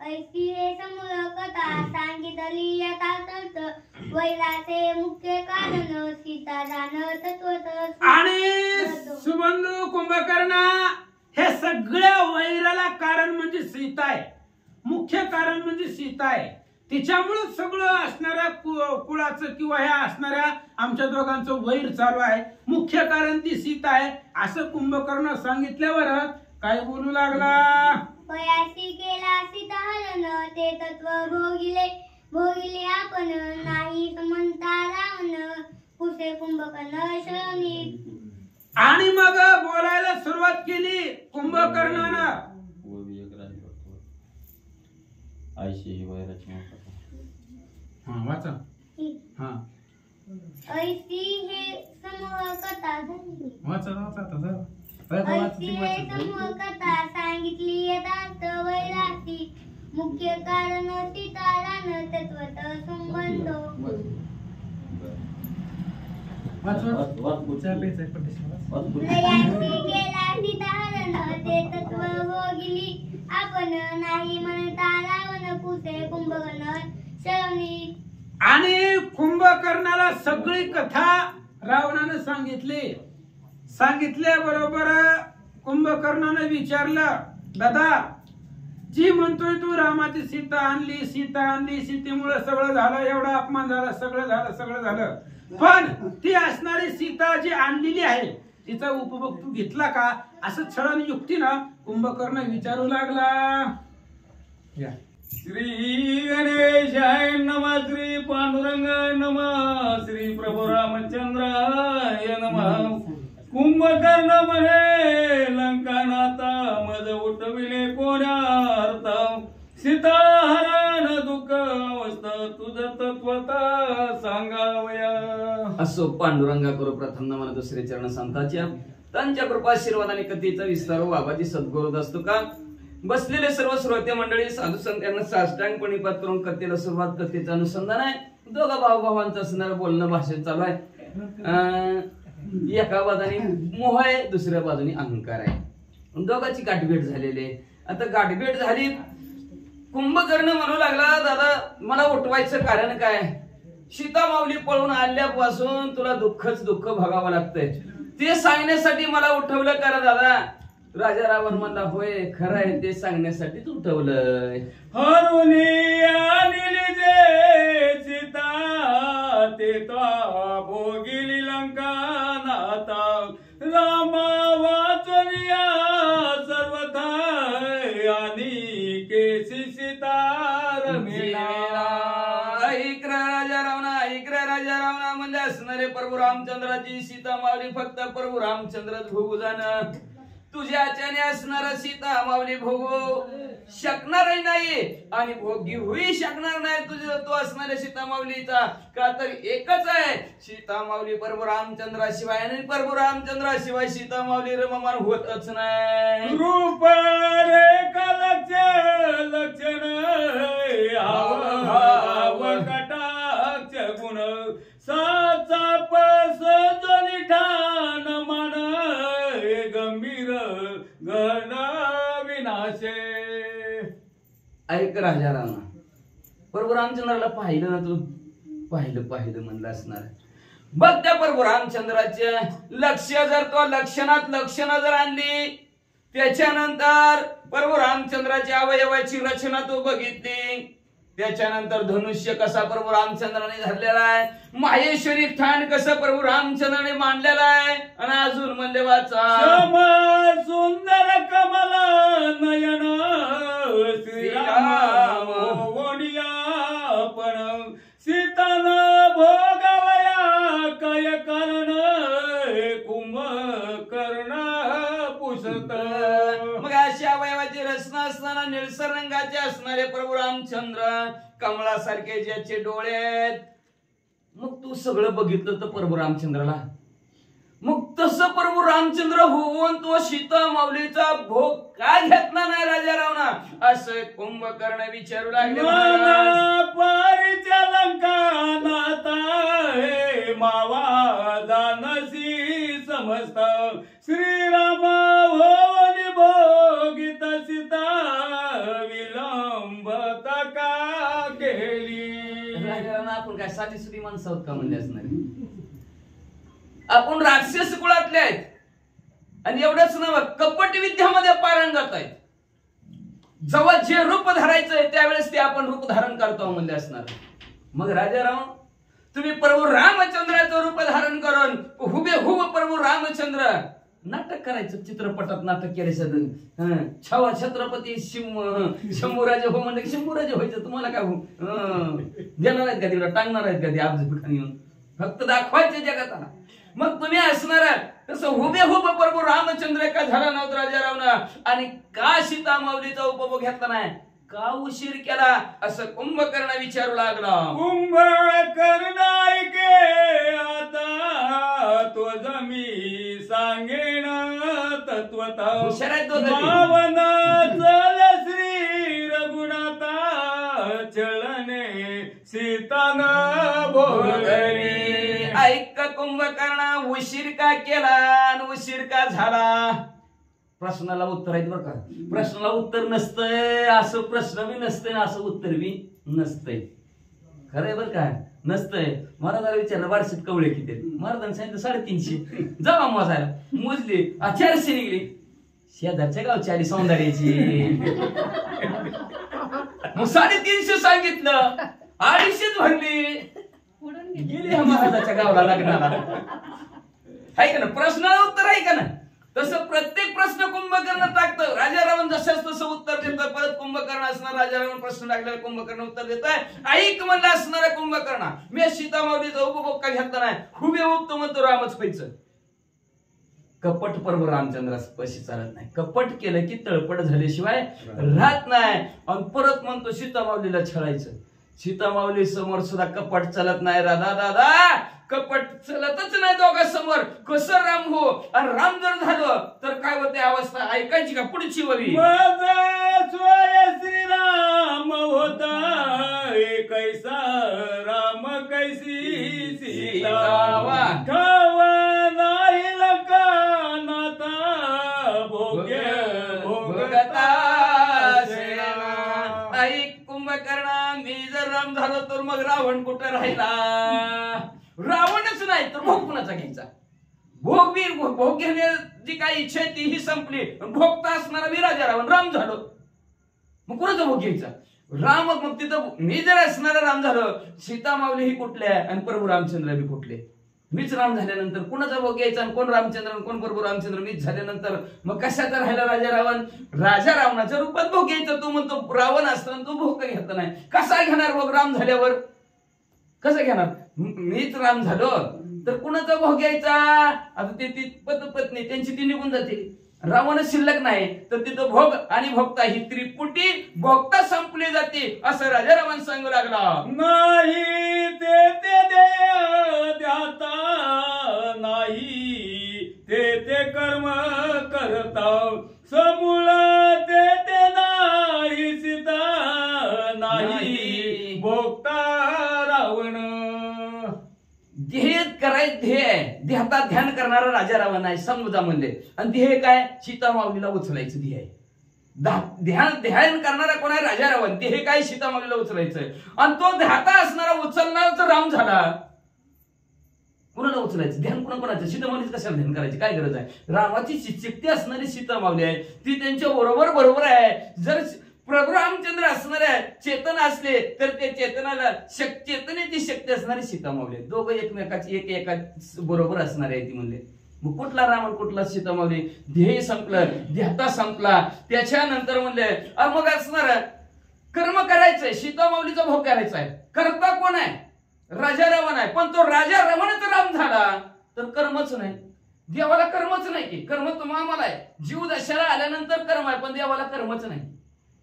ऐसी हे समूळ कथा सांगितली यथार्थ, वैराचे मुख्य कारण सीता जाणत तत्वत. आणि सुबंधू कुंभकर्णा हे सगळ्या वैराला कारण म्हणजे सीता आहे. मुख्य कारण म्हणजे सीता आहे. तिच्यामुळे सगळं असणाऱ्या कुळाचं किंवा ह्या असणाऱ्या आमच्या दोघांचं वैर चालू आहे. मुख्य कारण ती सीता आहे असं कुंभकर्ण सांगितल्यावर काय बोलू लागला. पयासी केला सीता हरण, ते तत्व भोगिले आपण, नाही समंता रावण कुसे कुंभकर्ण शरणी. आणि मग बोलायला सुरुवात केली कुंभकर्णानं. वाचा. ऐसी हे समूह कथा झाली. वाचा ऐसी हे समूह कथा सांगितली यथार्थ, वैराची मुख्य कारण सीताराम तत्वत संबंध. लयांसी केला सीता हरण, ते तत्व भोगिली आपण, नाही म्हणता रावण कुसे कुंभकर्ण शरणी. आणि कुंभकर्णाला सगळी कथा रावणानं सांगितल्याबरोबर कुंभकर्णाने विचारलं, दादा जी म्हणतोय तू रामाची सीता आणली सीतेमुळे सगळं झालं, एवढा अपमान झाला, सगळं झालं, पण ती असणारी सीता जी आणलेली आहे तिचा उपभोग तू घेतला का असं छळण युक्तीनं कुंभकर्ण विचारू लागला. श्री गणेशाय नमः, श्री पांडुरंग नमः, श्री प्रभू रामचंद्राय नमः. कुंभकर्ण म्हणे लंकानाथा मज उठविले कोणार्थ, सीता हरण दुःख अवस्था तुझ तत्वता सांगावया. असो पांडुरंगा करू प्रथम नमन दुसरे चरण संतांच्या, त्यांच्या कृपाशीर्वादाने कथेचा विस्तार बाबाजी सद्गुरुद असतो का. बसलेले सर्व श्रोते मंडळी साधू संत यांना साष्टांगपणी पात करून कथेला सुरुवात, कथेचं अनुसंधान आहे. दोघा भावांचं असणारं बोलणं भाषण चालू आहे. एका बाजूने मोह आहे, दुसऱ्या बाजूने अहंकार आहे. दोघांची गाठभेट झालेली आहे. आता गाठभेट झाली. कुंभकर्ण म्हणू लागला, दादा मला उठवायचं कारण काय. सीता माऊली पळून आल्यापासून तुला दुःखच दुःख भोगावं लागतंय. ते सांगण्यासाठी मला उठवलं करा दादा. राजा रावण म्हणला, होय खरं आहे, ते सांगण्यासाठीच उठवलंय. हरुणी आणली जे सीता, ते तो भोगिली लंका नाता, रामा वाचनिया सर्वथा आणि केसी सीता रमिला. ऐक राजा रावणा म्हणजे असणारे प्रभू रामचंद्राची सीता मावली फक्त प्रभू रामचंद्रच भोगू जाणं. तुझ्याच्याने असणारा सीता माऊली भोगू शकणारही नाही आणि भोग घेऊही शकणार नाही तुझ्या तो असणाऱ्या सीता माऊलीचा. का तर एकच आहे सीता माऊली प्रभू रामचंद्राशिवाय आणि प्रभू रामचंद्राशिवाय सीता माऊली रममान होतच नाही. रूप रेखा लक्षण हाव कटाक्ष गुण साचा पस जनी ठाण मन गंभीर गण विनाशे. ऐक राजा रामा, प्रभू रामचंद्राला पाहिलं ना तू, पाहिलं म्हणलं असणार. बघ त्या प्रभू रामचंद्राचे लक्ष जर तो लक्षणात लक्षणं जर आणली, त्याच्यानंतर प्रभू रामचंद्राच्या अवयवाची रचना तू बघितली, त्याच्यानंतर धनुष्य कसा प्रभू रामचंद्राने धरलेला आहे, माहेश्वरी ठाण कसं प्रभू रामचंद्राने मांडलेला आहे, आणि अजून म्हणले वाचा सुंदर कमल नयन श्रीराम पण सीतान भोगवया काय कर्ण कुंभकर्ण पुसत. मग अशी अवयवाची रचना असताना निळसर रंगाचे असणारे प्रभू रामचंद्र, कमळासारखे ज्याचे डोळे आहेत. मग तू सगळं बघितलं तर प्रभू रामचंद्राला, मग तसं प्रभू रामचंद्र होऊन तो सीता माऊलीचा भोग का घेतला नाही राजा रावणा, असं कुंभकर्ण विचारू लागले. पारीच्या लंकानाता हे मावा जानसी समजत श्रीराम भोवनी भोगित सीता विलंबत का केली. राजा रावणा आपण काय साधी सुधी माणसं आहोत का म्हणले असणारे, आपण राक्षस कुळातले आहेत आणि एवढंच नव्हे कपट विद्यामध्ये पारंगत आहेत. जेव्हा जे रूप धरायचंय त्यावेळेस ते आपण रूप धारण करतो म्हणले असणार. मग राजाराम तुम्ही प्रभू रामचंद्राचं रूप धारण करून हुबेहूब प्रभू रामचंद्र नाटक करायचं, चित्रपटात नाटक केले. छावा छत्रपती शंभूराजे हो म्हणजे शंभूराजे व्हायचं. तुम्हाला काय देणार आहेत का तिला, टांगणार आहेत का ते अफजल येऊन, फक्त दाखवायचे जगात. मग तुम्ही असणार तसं हुबेहूब प्रभू रामचंद्र का झाला नव्हता राजा रावणा, आणि का सीता माऊलीचा उपभोग घेतला नाही, का उशीर केला, असं कुंभकर्ण विचारू लागला. कुंभकर्ण ऐके आता तो जमी सांगेन तत्वता हुशार आहे तो कधी. पावन चल श्री रघुनाथा चळणे सीतान बोलली. ऐक कुंभकर्ण, उशीर का केला आणि उशीर का झाला. प्रश्नाला उत्तर आहेत बरं का, प्रश्नाला उत्तर नसतंय असं प्रश्न बी नसतंय, असं उत्तर बी नसतंय. खरंय बरं का, नसतंय. महाराजाला विचारलं वार्षिक कवळे किती, महाराजांनी सांगितलं 350. जमा मोजायला मोजली 400 निघली. शेजारच्या गावची आली सौंदर्याची, मग 350 सांगितलं, 250 भरली, गेली महाराजाच्या गावाला लग्नाला. आहे का ना, प्रश्नाला उत्तर आहे का ना. तसं प्रत्येक प्रश्न कुंभकर्ण टाकतं. राजा रावण जसंच तसं उत्तर देतं. परत कुंभकर्ण असणार, राजा रावण प्रश्न टाकल्यावर कुंभकर्ण उत्तर देत आहे. ऐक म्हणलं असणाऱ्या कुंभकर्ण, मी सीता माऊलीचा उपभोग का घेतला नाही, हुबेहूब तो म्हणतो रामच व्हायचं. कपट प्रभू रामचंद्रास पशी चालत नाही. कपट केलं की तळपट झाल्याशिवाय राहत नाही. आणि परत म्हणतो सीता माऊलीला छळायचं. सीता माऊली समोर सुद्धा कपट चालत नाही. दादा कपट चलतच नाही दोघा समोर. कसं राम हो, आणि राम जर झालं तर काय होते अवस्था, ऐकायची का पुढची ववी. श्रीराम होता कैसा राम कैसी सीता ठाव नाही लंकानाथा भोग्य भोगता. ऐक कुंभकर्णा, मी जर राम झालो तर मग रावण कुठं राहिला. रावणच नाही तर भोग कुणाचा घ्यायचा. भोग घेण्याची काही इच्छा आहे तीही संपली. भोगता असणारा मी राजा रावण राम झालो, मग कुणाचा भोग घ्यायचा. राम मग तिथं मी जर असणारा राम झालो, सीता माऊली ही कुठले आणि प्रभू रामचंद्र बी कुठले. मीच राम झाल्यानंतर कुणाचा भोग घ्यायचा, आणि कोण रामचंद्र आणि कोण प्रभू रामचंद्र. मीच झाल्यानंतर मग कशाचा राहिला राजा रावण. राजा रावणाच्या रूपात भोग घ्यायचा. तू म्हणतो रावण असताना तू भोग काही घेतला नाही. कसा घेणार भोग राम झाल्यावर, कसं घेणार. मीच राम झालो तर कुणाचा भोग घ्यायचा. आता ते ती पत्नी त्यांची ती निघून जाते. रावण शिल्लक नाही तर तिथं भोग आणि भोगता ही त्रिपुटी भोगता संपली जाते असं राजा रावण सांगू लागला. नाही ते द्याता नाही ते कर्म करता समूळ ते नाही सीता नाही भोगता रावण. ध्येय करायचं ध्येय ध्याता ध्यान करणारा राजा रावण आहे समजा म्हणले. आणि ध्येय काय सीता माऊलीला उचलायचं ध्येय. ध्यान करणारा कोण आहे राजा रावण. ध्येय काय सीता माऊलीला उचलायचं. आणि तो ध्याता असणारा उचलणारा तर राम झाला. कुणाला उचलायचं ध्यान कोणाचं सीता माऊलीच कशाला ध्यान करायची काय गरज आहे. रामाची शक्ती असणारी सीता माऊली आहे ती त्यांच्या बरोबर आहे. जर प्रभू रामचंद्र असणारे चेतन असले तर ते चेतनाला चेतनेची शक्ती असणारी सीता माऊली. दोघं एकमेकाची एका बरोबर असणारे आहे ती म्हणले. मग कुठला राम कुठला सीता माऊली. ध्येय संपलं ध्याता संपला. त्याच्यानंतर म्हणले मग असणार कर्म करायचंय सीता माऊलीचा भोग करायचा आहे. कर्ता कोण आहे राजा रावण आहे. पण तो राजा रावणच राम झाला तर कर्मच नाही. देवाला कर्मच नाही की कर्म तुम्हाला आहे. जीव दशाला आल्यानंतर कर्म आहे पण देवाला कर्मच नाही.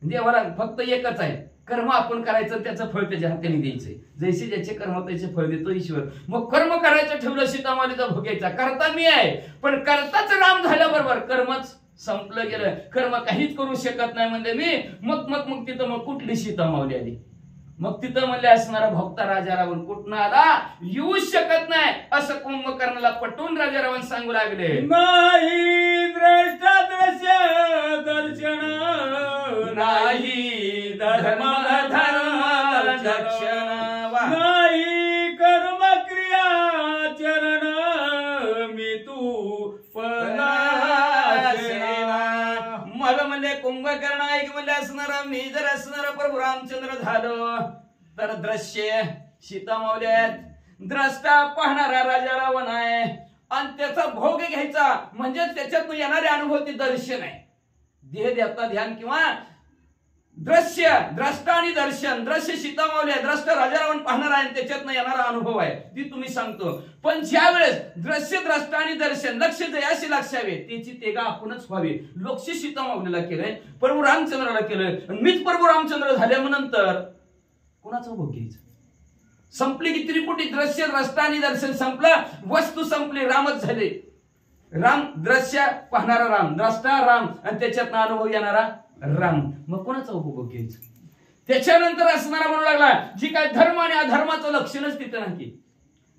देवाला फक्त एकच आहे कर्म आपण करायचं त्याचं फळ त्याच्या हाताने द्यायचंय. जैसे ज्याचे कर्म त्याचे फळ देतो ईश्वर. मग कर्म करायचं ठेवलं सीता माऊलीचा भोगायचा. करता मी आहे पण करताच राम झाल्याबरोबर कर्मच संपलं गेलं. कर्म काहीच करू शकत नाही म्हणले मी. मग तिथं मग कुठली सीता माऊली आली. मग तिथं म्हणले असणारा भक्ता राजा रावण कुठनं आला येऊ शकत नाही असं कुंभकर्णाला पटवून राजा रावण सांगू लागले. नाही द्रष्टा दृश्य दर्शन नाही धर्म दर्शन नाही कर्म क्रिया चरण मी तू मला म्हणले कुंभकर्ण ऐक म्हणले असणारा मी जर असणारा प्रभू रामचंद्र झालो तर दृश्य सीता माऊली आहेत. द्रष्टा पाहणारा राजा रावण आहे आणि त्याचा भोग घ्यायचा म्हणजे त्याच्यात येणारे अनुभव ते दर्शन आहे. देह देवता ध्यान किंवा दृश्य द्रष्टा आणि दर्शन. दृश्य सीता माऊली आहे द्रष्टा राजा रावण पाहणार आहे त्याच्यातनं येणारा अनुभव आहे ती तुम्ही सांगतो. पण ज्या वेळेस दृश्य द्रष्टा आणि दर्शन लक्ष जयाशी लक्षावे त्याची तेगा आपणच व्हावी. लोक्ष सीता माऊलीला केलंय प्रभू रामचंद्राला केलंय. मीच प्रभू रामचंद्र झाल्यानंतर कोणाचा भोग घ्यायचा. संपली की त्रिपुटी दृश्य द्रष्टा आणि दर्शन संपलं. वस्तू संपली रामच झाले. राम दृश्य पाहणारा राम द्रष्टा राम आणि त्याच्यातनं अनुभव येणारा राम. मग कोणाचा उपभोग घ्यायचा. त्याच्यानंतर असणारा म्हणू लागला जी काय धर्म आणि अधर्माचं लक्षणच तिथं नाही.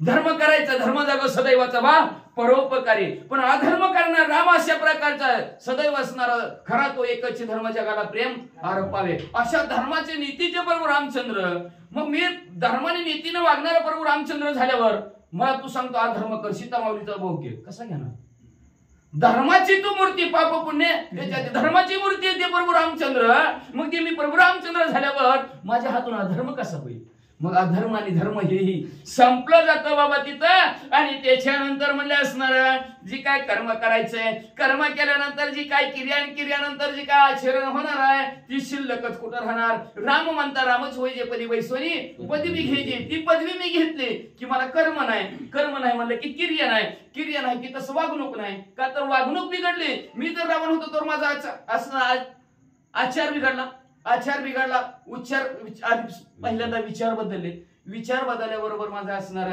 धर्म करायचा धर्म जागो सदैवाचा बा परोपकारी. पण अधर्म करणार राम अशा प्रकारचा सदैव असणारा खरा तो एकच धर्म जगाला प्रेम आरोपावे अशा धर्माचे नीतीचे प्रभू रामचंद्र. मग मी धर्माने नीतीने वागणारा प्रभू रामचंद्र झाल्यावर मला तू सांगतो अधर्म कर सीता माऊलीचा भोग घे कसा घेणार. धर्माची तू मूर्ती पाप पुण्य त्याच्यात धर्माची मूर्ती आहे ते प्रभू रामचंद्र. मग ते मी प्रभू रामचंद्र झाल्यावर माझ्या हातून अधर्म कसा होईल. मग अधर्म आणि धर्म हेही संपलं जातं बाबा तिथं. आणि त्याच्यानंतर म्हणले असणार जी काय कर्म करायचंय कर्म केल्यानंतर जी काय क्रियानंतर जी काय आचरण होणार आहे ती शिल्लकच कुठं राहणार. राम म्हणता रामच होय जे पदी वैश्वरी पदवी घ्यायची ती पदवी मी घेतली की मला कर्म नाही म्हणलं की क्रिया नाही की तसं वागणूक नाही. का तर वागणूक बिघडली. मी जर रावण होतो तर माझा असं आचार बिघडला उच्चार पहिल्यांदा विचार बदलल्याबरोबर माझा असणार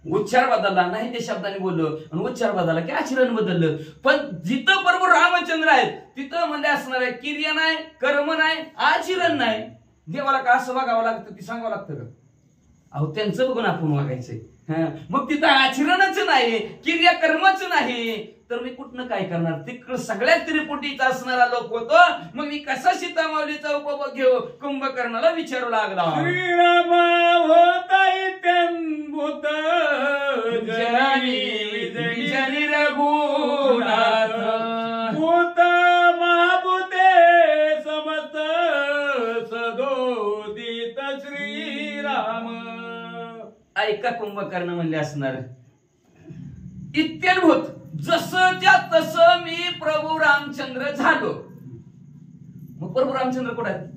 उच्चार बदलला नाही ते शब्दाने बोललो आणि उच्चार बदलला की आचरण बदललं. पण जिथं प्रभू रामचंद्र आहेत तिथं म्हणजे असणार आहे क्रिया नाही कर्म नाही आचरण नाही. देवाला का असं वागावं लागतं ती सांगावं लागतं का. अहो त्यांचं बघून आपण वागायचंय. मग तिथं आचरणच नाही क्रिया कर्मच नाही तर मी कुठनं काय करणार. तिकडं सगळ्यात त्रिपुटीचा असणारा लोक होतो. मग मी कसा सीता माऊलीचा उपभोग घेऊ कुंभकर्णाला विचारू लागला. श्रीराम होता इत्यंभूत जनी रघुनाथ भूत महाभूते समस्त सदोदित श्रीराम. ऐका कुंभकर्ण म्हणले असणार इत्यंभूत जसं त्या तसं मी प्रभू रामचंद्र झालो. मग प्रभू रामचंद्र कुठे आहेत.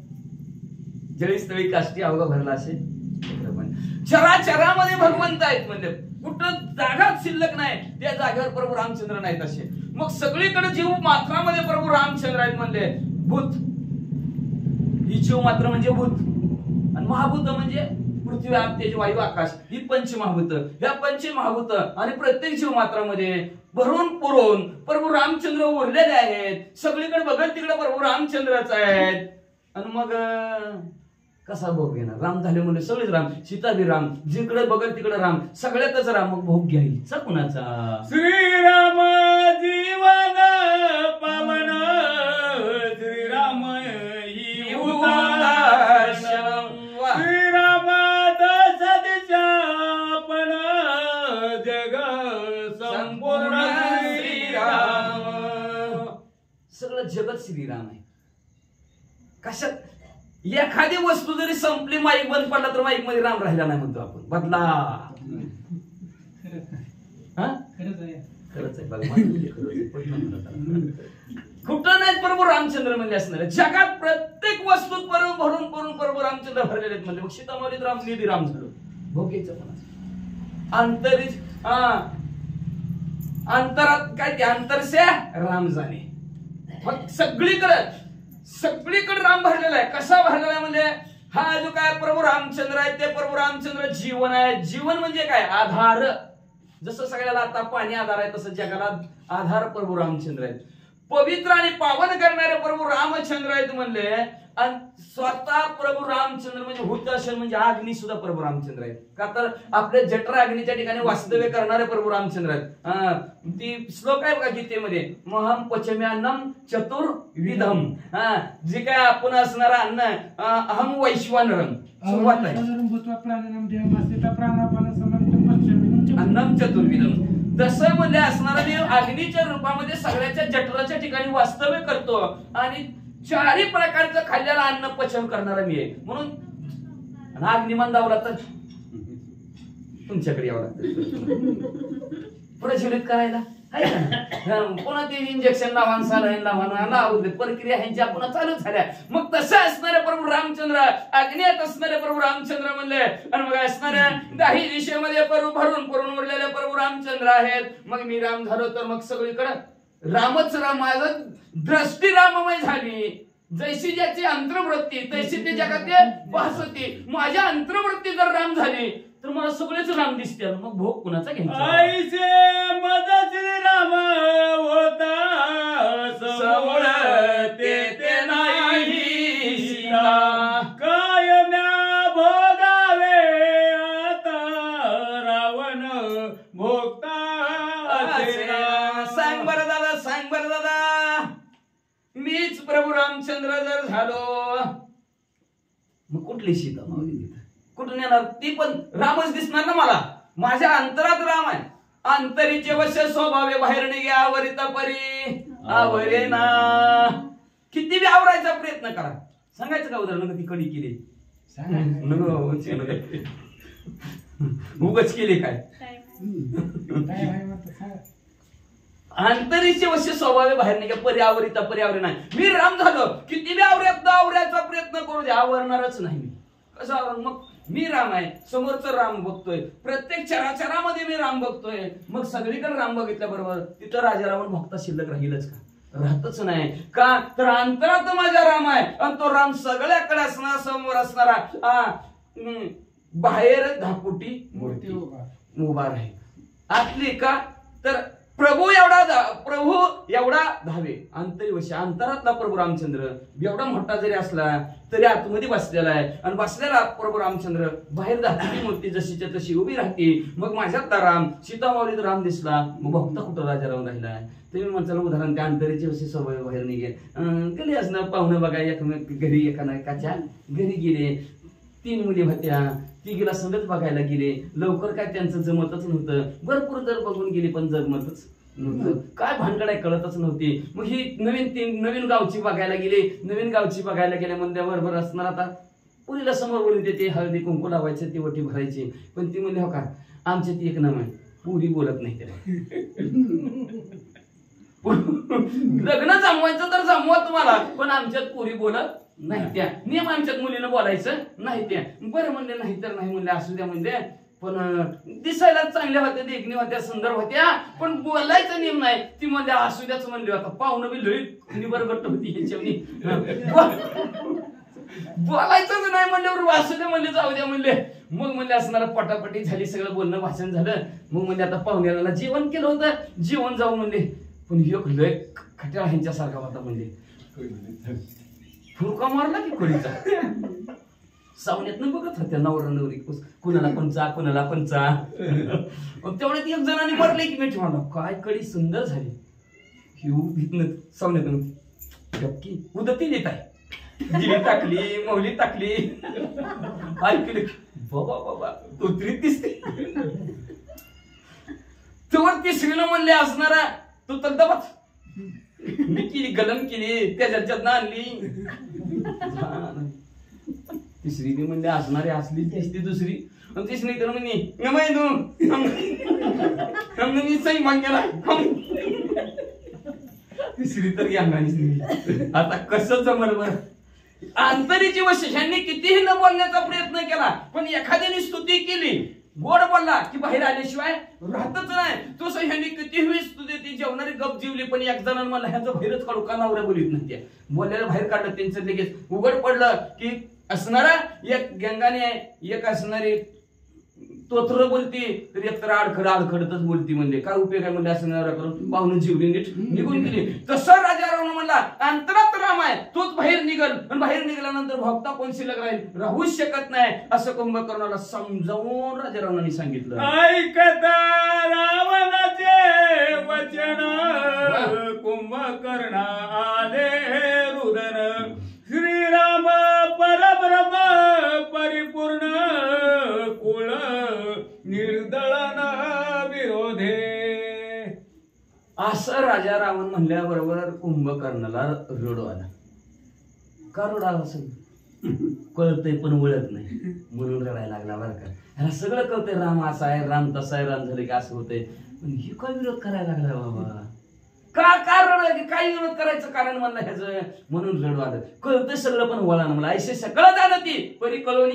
जळी स्थळी काष्टी अवघा भरला असे चराचरामध्ये भगवंत आहेत. म्हणजे कुठं जागा शिल्लक नाही त्या जागेवर प्रभू रामचंद्र नाहीत असे. मग सगळीकडे जीव मात्रामध्ये प्रभू रामचंद्र आहेत म्हणले. भूत ही जीव मात्र म्हणजे भूत, आणि महाभूत म्हणजे पृथ्वी आप तेज वायू आकाश, ही पंचमहाभूत. ह्या पंचमहाभूत आणि प्रत्येक जीव मात्रामध्ये भरून पुरून प्रभू रामचंद्र उरलेले आहेत. सगळीकडे बघत तिकडे प्रभू रामचंद्रच आहेत. आणि मग कसा भोग घेणार? राम झाले म्हणजे सगळेच राम, सीता बी राम, जिकडे बघत तिकडे राम, सगळ्यातच राम. मग भोग घ्यायचा कुणाचा? श्रीराम जीवन पावन, श्रीराम ही उदाहरण, श्रीराम सदिशापन, जग संपूर्ण श्रीराम. सगळं जगत श्रीराम आहे. कशात एखादी वस्तू जरी संपली, माईक बंद पडला तर माईक मध्ये राम राहिला नाही म्हणतो आपण. बदला खरंच आहे. खरंच आहे बघा, कुठं नाही प्रभू रामचंद्र म्हणजे असणार. जगात प्रत्येक वस्तूत भरून भरून प्रभू रामचंद्र भरलेले आहेत म्हणजे. मग सीतामावलीत राम, निधी राम झालं. भोगेचं पण अंतरीच अंतरात काय ते अंतरसे राम जाणे. मग सगळीकडे राम भरलेला आहे. कसा भरलेला आहे म्हणजे हा जो काय प्रभू रामचंद्र आहे ते प्रभू रामचंद्र जीवन आहे. जीवन म्हणजे काय? आधार. जसं सगळ्याला आता पाणी आधार आहे तसं जगाला आधार प्रभू रामचंद्र आहेत. पवित्र आणि पावन करणारे प्रभू रामचंद्र आहेत म्हणले. आणि स्वतः प्रभू रामचंद्र म्हणजे हुत असेल म्हणजे अग्नी सुद्धा प्रभू रामचंद्र आहेत. का तर आपल्या जठर अग्नीच्या ठिकाणी वास्तव्य करणारे प्रभू रामचंद्र आहेत. ती श्लोक आहे बघा गीतेमध्ये, महम पचम्यान्नम चतुर्विधम. जे काय आपण असणारा अन्न, अहम वैश्वानरम. सुरुवात आहे अन्नम चतुर्विधम. तसं म्हणजे असणारा देव अग्नीच्या रूपामध्ये सगळ्याच्या जठराच्या ठिकाणी वास्तव्य करतो. आणि चारही प्रकारचं खाल्ल्याला अन्न पचन करणारा मी आहे म्हणून. अग्निमान दावला तर तुमच्याकडे यावं लागतं प्रज्वलित करायला. पुन्हा ते इंजेक्शन लावा, सलाईन लावा, प्रक्रिया ह्यांच्या पुन्हा चालू झाल्या. मग तसं असणारे प्रभू रामचंद्र, अग्नीत असणारे प्रभू रामचंद्र म्हणले. आणि मग असणाऱ्या दाही दिशेमध्ये भरून करून उरलेले प्रभू रामचंद्र आहेत. मग मी राम झालो तर मग सगळीकडे रामच राम. माझं दृष्टी राममय झाली. जैसी ज्याची अंतर्वृत्ती तैसी ते जगात भासती. माझ्या अंतर्वृत्ती जर राम झाली तर मला सगळेच राम दिसतील. मग भोग कुणाचा घ्यायचा? ऐसे मज श्रीराम होता समोर ते नाही सीता, कायम्या भोगावे आता रावण भोगता. सांग बरं दादा, सांग बरं दादा, मीच प्रभू रामचंद्र जर झालो मग कुठली सीता मावली तिथं? कुठून येणार? ती पण रामच दिसणार ना मला. माझ्या अंतरात राम आहे. अंतरीचे वश स्वभावे बाहेर निघे आवरिता परी आवरे ना. किती बी आवरायचा प्रयत्न करा. सांगायचं का उदाहरण? ती कडी केली उगच केली काय? अंतरीचे वश्य स्वभावे बाहेर निघे पर्यावरिता पर्यावरण नाही. मी राम झालो किती बी आवरायचा प्रयत्न करू दे, आवरणारच नाही मी. कसं आवरण? मग मी राम आहे, समोरचं राम बघतोय, प्रत्येक चराचरामध्ये मी राम बघतोय. मग सगळीकडे राम बघितल्याबरोबर तिथं राजा रावण भक्ता शिल्लक राहीलच का? राहतच नाही. का तर अंतरात माझा राम आहे. आणि तो राम सगळ्याकडे असणारा, समोर असणारा, बाहेर धापुटी मूर्ती उभा राहील. आतली का तर प्रभू एवढा धावे. अंतरीवशी अंतरातला प्रभू रामचंद्र एवढा मोठा जरी असला तरी आतमध्ये बसलेला आहे. आणि बसलेला प्रभू रामचंद्र बाहेर धापुटी मूर्ती जशीच्या तशी उभी राहते. मग माझ्यातला राम, सीतामावलीत राम दिसला. मग भक्त कुठं राजा राहून राहिला? तुम्ही म्हणता उदाहरण त्या अंतरीची वशी सवय बाहेर निघेल. कधी असणार पाहुणे बघा घरी एका नायकाच्या घरी गेले. 3 मुली होत्या. तिघीला संगत बघायला गेले. लवकर काय त्यांचं जमतच नव्हतं. भरपूर जर बघून गेली पण जमतच नव्हतं. काय भानगड आहे कळतच नव्हती. मग ही नवीन गावची बघायला गेली. नवीन गावची बघायला गेल्या म्हणजे बरोबर असणार. आता पुरीला समोर बोलून देते, हळदी कुंकू लावायचे, ती वटी भरायची. पण ती म्हणली हो का आमच्या ती एक नाम आहे, पुरी बोलत नाही त्याला. लग्न जमवायचं तर जमवा तुम्हाला, पण आमच्यात पुरी बोलत नाही. त्या नियम आमच्यात मुलीनं बोलायचं नाही. त्या बरं म्हणले नाही तर नाही म्हणले, असू द्या म्हणले. पण दिसायला चांगल्या होत्या, देखणी होत्या, सुंदर होत्या, पण बोलायचा नियम नाही. ती म्हणजे असू द्याच म्हणली. आता पाहुणं बी लई निबरगट्ट होती ह्याच्यावनी. बोलायचंच नाही म्हणल्यावर असू द्या म्हणले, जाऊ द्या म्हणले. मग म्हणले असणार पटापटी झाली, सगळं बोलणं भाषण झालं. मग म्हणजे आता पाहुण्याला जेवण केलं होतं, जेवण जाऊ म्हणले. पण ह्यो लय खट्याळ ह्यांच्यासारखा होता म्हणले. फुरका मारला की खोलीचा. सावण्यातनं बघत होत्या नवरा नवरी, कुणाला पण चा, कुणाला पण चा. तेवढ्यात एक जणांनी मारले की मी म्हणला काय कळी सुंदर झाली. हिथनं सावण्यातून गप्की उदती देत आहे. दिली टाकली, मौली टाकली. ऐकले बाबा बाबा तोतरीत दिसते. तेव्हा तिसरीनं म्हणले असणारा तू तर दबाच. मी केली गलम केली, त्याच्यात आणली. तिसरी ती म्हणले असणारी असली दिसते दुसरी. तिसरी तर म्हणे मी सही मागेला. तिसरी तर या आता कसं जमल बरं. अंतरीची वैशिष्ट्यांनी कितीही न बोलण्याचा प्रयत्न केला, पण एखाद्याने स्तुती केली, गोड बोलला की बाहेर आल्याशिवाय राहतच नाही. तो ह्यांनी कितीही स्तुती ती जेवणारी गप जीवली, पण एक जणांना मला ह्याचं बाहेरच काढू का नवऱ्या बोलीत नाही. बोलायला बाहेर काढलं त्यांचं लगेच उघड पडलं की असणारा एक गंगाने आहे, एक असणारी तोत्र बोलती, तर एक तर आडखडतच बोलती. म्हणजे काय उपयोग आहे म्हणजे असणारा करून पाहुणं जीवली नीट निघून गेली. तसं राजा रावण म्हणला अंतरात राम आहे, तोच बाहेर निघल. पण बाहेर निघाल्यानंतर भक्ता कोण शिल्लक राहील, राहूच शकत नाही. असं कुंभकर्णाला समजावून राजा रावणाने सांगितलं. ऐकता रावणाचे वचन कुंभकर्ण आले रुदन. श्रीराम परब्रह्म परिपूर्ण कुळ निर्दळन विरोधे. असं राजा रावण म्हणल्याबरोबर कुंभकर्णाला रडू आला. का रडू आला असं कळतंय पण ओळख नाही म्हणून रडायला लागला बरं का. ह्याला सगळं कळतंय, राम असा आहे, राम तसा आहे, राम झाले की असं होतंय. पण हे काय विरोध करायला लागला बाबा. का रड काय विरोध करायचं कारण म्हणलं ह्याचं, म्हणून रडू आलं. कळतंय सगळं पण वळा ना मला. ऐसे सगळं जाणं ती परी कळवून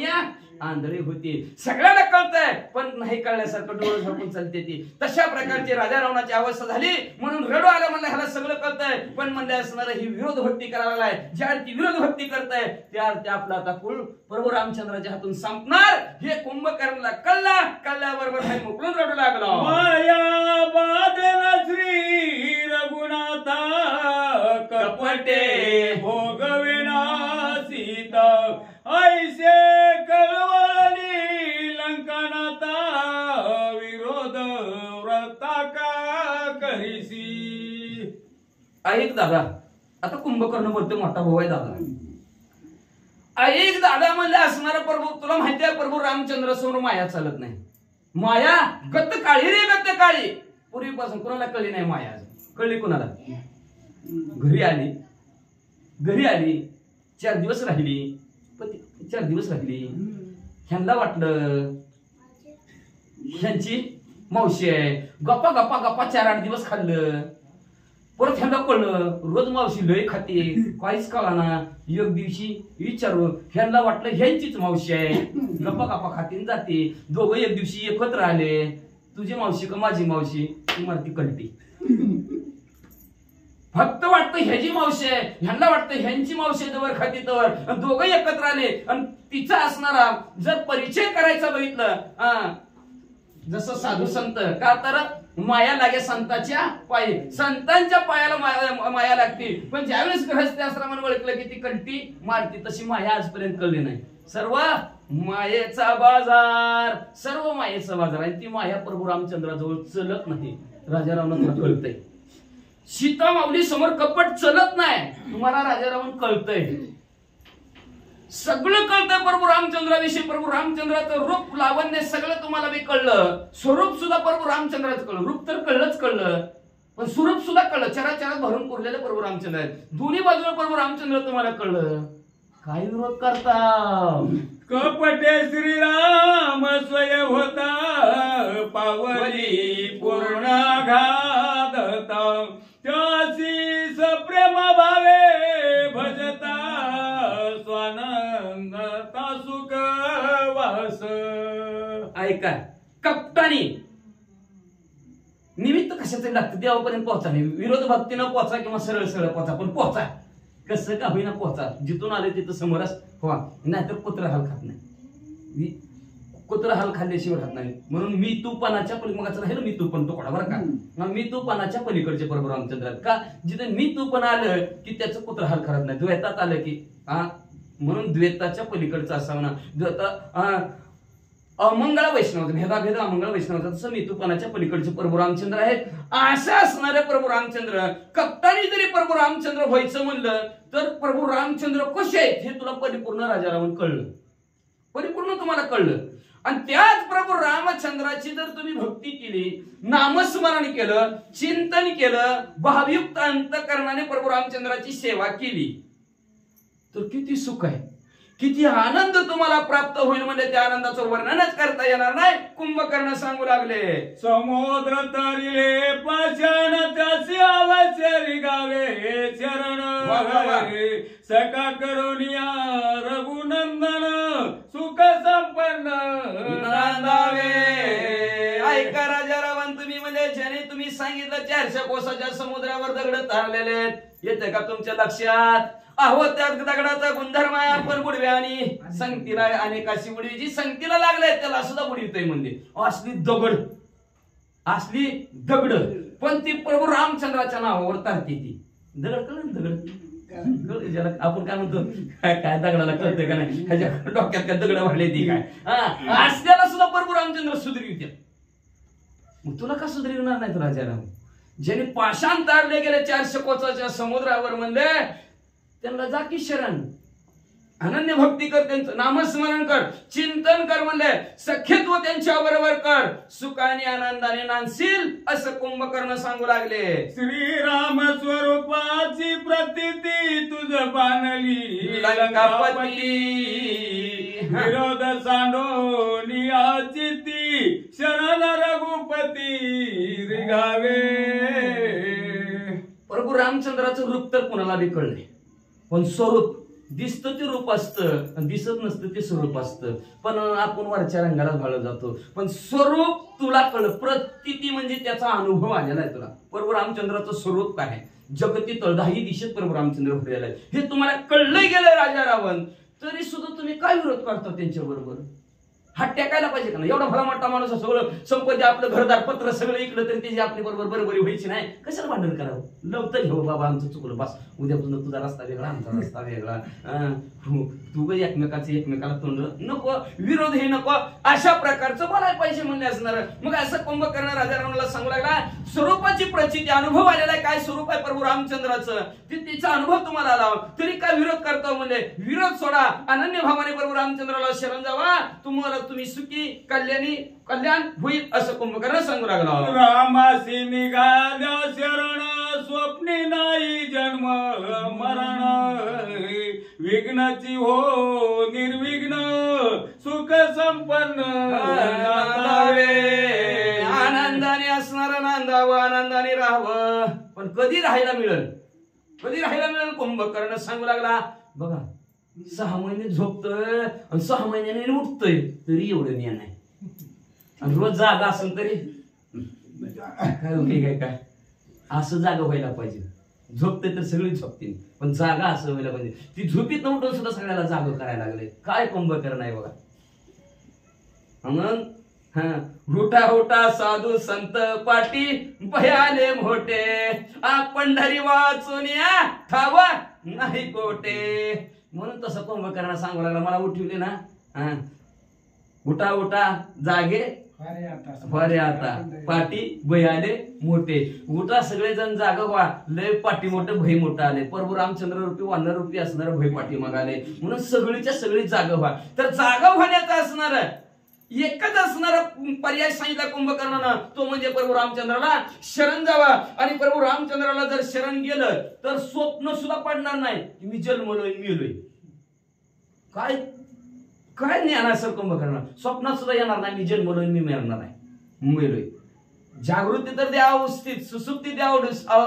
आंधळी होती. सगळ्याला कळतंय पण नाही कळल्यासारखं डोळं झाकून चालते ती. तशा प्रकारची राजा रावणाची अवस्था झाली, म्हणून रडू आलं. म्हणलं ह्याला सगळं कळतंय पण म्हणलं असणार ही विरोध भक्ती करायला लागलाय. ज्या ती विरोध भक्ती करताय त्या आपला आता कुळ प्रभू रामचंद्राच्या हातून संपणार हे कुंभकर्णाला कळल्याबरोबर काही मोकळून रडू लागला. माया बादल श्री रघुनाथा कपटे भोगविना सीता. ऐसे कळवळली लंकानाथा विरोध व्रता का करीसी. ऐक दादा, आता कुंभकर्ण बोलतो मोठा भाऊ आहे दादा. ऐक दादा म्हणले असणारा प्रभू, तुला माहिती आहे प्रभू रामचंद्र समोर माया चालत नाही. माया गत काळी रे गत काळी. पूर्वीपासून कोणाला कळली नाही माया. कळली कोणाला? घरी आली 4 दिवस राहिली. पण 4 दिवस राहिली ह्यांना वाटलं ह्यांची मावशी आहे. गप्पा 4-8 दिवस खाल्लं. परत ह्यांना कळलं रोज मावशी लय खाते, काहीच कळाना. एक दिवशी विचारू ह्यांना वाटलं ह्यांचीच मावशी आहे. गप्पा खातीन जाते. दोघं एक दिवशी एकत्र आले. तुझी मावशी का माझी मावशी? ती मारती कळती. फक्त वाटतं ह्याची मावशी आहे, ह्यांना वाटतं ह्यांची मावशी जवळ खाती तवर. दोघं एकत्र आले आणि तिचा असणारा जर परिचय करायचा बघितलं जसं साधू संत. का तर माया लागे संताच्या पायी. संतांच्या पायाला माया लागते. पण ज्यावेळेस गृहस्थ आश्रमाने ओळखलं की ती कंटी मारती, तशी माया आजपर्यंत कळली नाही. सर्व मायेचा बाजार, सर्व मायेचा बाजार. आणि ती माया प्रभू रामचंद्राजवळ चलत नाही. राजा रावणाला कळतंय. सीता माऊली समोर कपट चलत नाही. तुम्हाला राजा रावण कळतंय, सगळं कळतंय प्रभू रामचंद्राविषयी. प्रभू रामचंद्राचं रूप लावण्य सगळं तुम्हाला बी कळलं. स्वरूप सुद्धा प्रभू रामचंद्राचं कळलं. रूप तर कळलं पण स्वरूप सुद्धा कळलं. चराचरात भरून पुरलेलं प्रभू रामचंद्र आहेत. दोन्ही बाजूला प्रभू रामचंद्र तुम्हाला कळलं. काय विरोध करता? कपटे श्रीराम स्वयं होता पावली पूर्ण घातता. त्यासी सप्रेम भावे भजता स्वानंदता सुख वास. ऐका निमित्ताने निमित्त कशाचं लागतं देवापर्यंत पोहोचा नाही, विरोध भक्तीनं पोहोचा किंवा सरळ सरळ पोहोचा, पण पोहोचा कसं का होईना पोहोचा. जिथून आले तिथं समोरच व्हा, नाहीतर कुत्र हाल खात नाही. कुत्र हाल खाल्ल्याशिवाय राहत नाही. म्हणून मी तूपणाच्या पलीकडचं राहिलं, मी तूपण तुकडा बरं का, मी तूपणाच्या पलीकडचे प्रभू रामचंद्र का जिथे मी तूपण आलं की त्याचं कुत्र हाल करत नाही. द्वैतात आलं की म्हणून द्वैताच्या पलीकडचं असावं ना. द्वैता अमंगळ वैष्णव, भेदाभेद अमंगळ वैष्णव, तसं मी तूपणाच्या पलीकडचे प्रभू रामचंद्र आहेत. असं असणारे प्रभू रामचंद्र कप्तानी जरी प्रभू रामचंद्र व्हायचं म्हणलं तर प्रभू रामचंद्र कसे आहेत हे तुला परिपूर्ण राजारामन कळलं, परिपूर्ण तुम्हाला कळलं. आणि त्याच प्रभू रामचंद्राची जर तुम्ही भक्ती केली, नामस्मरण केलं, चिंतन केलं, भावयुक्त अंतःकरणाने प्रभू रामचंद्राची सेवा केली तर किती सुख आहे, किती आनंद तुम्हाला प्राप्त होईल. म्हणजे त्या आनंदाचं वर्णनच करता येणार नाही. कुंभकर्ण सांगू लागले, समुद्र तरिले पाषाण त्याचे अवसरी गावे शरण सका करुनिया रघुनंदन सुख संपन्न नांदावे. ऐका राजा रावण, तुम्ही म्हणजे ज्याने तुम्ही सांगितलं 400 कोसाच्या समुद्रावर दगड तारलेले आहेत, येते का तुमच्या लक्षात? अहो त्या दगडाचा गुणधर्म आहे आपण बुडव्या आणि संगतीला अनेकाशी बुडवी, जी संगतीला लागले त्याला सुद्धा बुडवितोय म्हणजे असली दगड, असली दगड, पण ती प्रभू रामचंद्राच्या नावावर तारते. ती दगड कळलं, दगड ज्याला आपण काय म्हणतो, काय दगडाला कळतंय का नाही, ह्याच्या डोक्यात काय दगड वाढले ती काय, असल्याला सुद्धा प्रभू रामचंद्र सुधरवित्या. मग तुला का सुधरविणार नाही राजाराम? ज्याने पाषाण तारले गेले 400 कोसाच्या समुद्रावर म्हणले त्यांना जा की शरण, अनन्य भक्ती कर, त्यांचं नामस्मरण कर, चिंतन कर, म्हणले सख्यत्व त्यांच्या बरोबर कर, सुखाने आनंदाने नांदशील असं कुंभकर्ण सांगू लागले. श्रीराम स्वरूपाची प्रतीती तुझ बाणली लंकापती, विरोध सांडोनी आचिती शरण रघुपती रिघावे. प्रभू रामचंद्राचं रूप तर कुणाला बी कळले, पण स्वरूप दिसतं ते रूप असतं, दिसत नसतं ते स्वरूप असतं. पण आपण वरच्या रंगाला भाळत जातो, पण स्वरूप तुला कळलं. प्रतीती म्हणजे त्याचा अनुभव आलेला आहे तुला. प्रभू रामचंद्राचं स्वरूप काय आहे, जगती तळदाही दिशेत प्रभू रामचंद्र फिरलेला आहे हे तुम्हाला कळलं गेलं राजा रावण. तरी सुद्धा तुम्ही काय विरोध करता त्यांच्या बरोबर? हा टेकायला पाहिजे का नाही? एवढा भला मोठा माणूस सगळं संपत्ती, आपलं घरदार पत्र सगळं इकडं, तरी त्याची आपली बरोबर बरोबरी व्हायची नाही. कशाला भांडण करावं? लवकर घेऊ बाबा, आमचं चुकलं, बस उद्यापासून तुझा रस्ता वेगळा, आमचा रस्ता वेगळा, तू एकमेकाचं एकमेकाला तोंड नको, विरोध हे नको, अशा प्रकारचं बोलायला पाहिजे म्हणले असणार. मग असं कुंभकर्ण राजारामाला सांगू लागला, स्वरूपाची प्रचिती, अनुभव आलेला आहे. काय स्वरूप आहे प्रभू रामचंद्राचं, तिचा अनुभव तुम्हाला आला, तरी काय विरोध करतो? म्हणले विरोध सोडा, अनन्य भावाने प्रभू रामचंद्राला शरण जावा, तुम्हाला तुम्ही सुखी कल्याण होईल असं कुंभकर्ण सांगू लागला. रामासी निघाल्या शरण स्वप्नी नाही जन्म मरण विघ्नाची हो निर्विघ्न सुख संपन्न आनंदाने असणार नांदावं, आनंदाने राहावं. पण कधी राहायला मिळेल, कधी राहायला मिळेल? कुंभकर्ण सांगू लागला, बघा 6 महिने झोपतोय आणि 6 महिन्याने उठतोय, तरी एवढं ज्ञान आहे. आणि रोज जागा असेल तरी काय उपयोग आहे? काय असं जागा व्हायला पाहिजे. झोपते तर सगळी झोपतील, पण जागा असं व्हायला पाहिजे. ती झोपीत उठून सुद्धा सगळ्याला जागा करायला लागले. काय कुंभकर्ण आहे बघा. मग हुटा हुटा साधू संत पाटी भयाले मोठे, पंढरी वाचून या ठावा नाही कोटे. म्हणून तसं कुंभकर्ण सांगू लागला, मला उठवले ना, उठा उठा जागे बरे आता पाठी भयाले मोठे. उठा सगळेजण जागा व्हा, लय पाठी मोठं भय मोठं आले. प्रभू रामचंद्र रूपी वानर रूपी असणार भय पाठी मग आले. म्हणून सगळीच्या सगळी जागा व्हा. तर जागा होण्याचा असणार एकच असणारा पर्याय सांगितला कुंभकर्णानं, तो म्हणजे प्रभू रामचंद्राला शरण जावा. आणि प्रभू रामचंद्राला जर शरण गेलं तर स्वप्न सुद्धा पडणार नाही की मी जन्मलोय मेलोय. काय काय ज्ञान असेल कुंभकर्ण? स्वप्नात सुद्धा येणार नाही मी जन्मलोय मी मरणार नाही मेलोय. जागृती तर द्या अवस्थित, सुसुप्ती द्या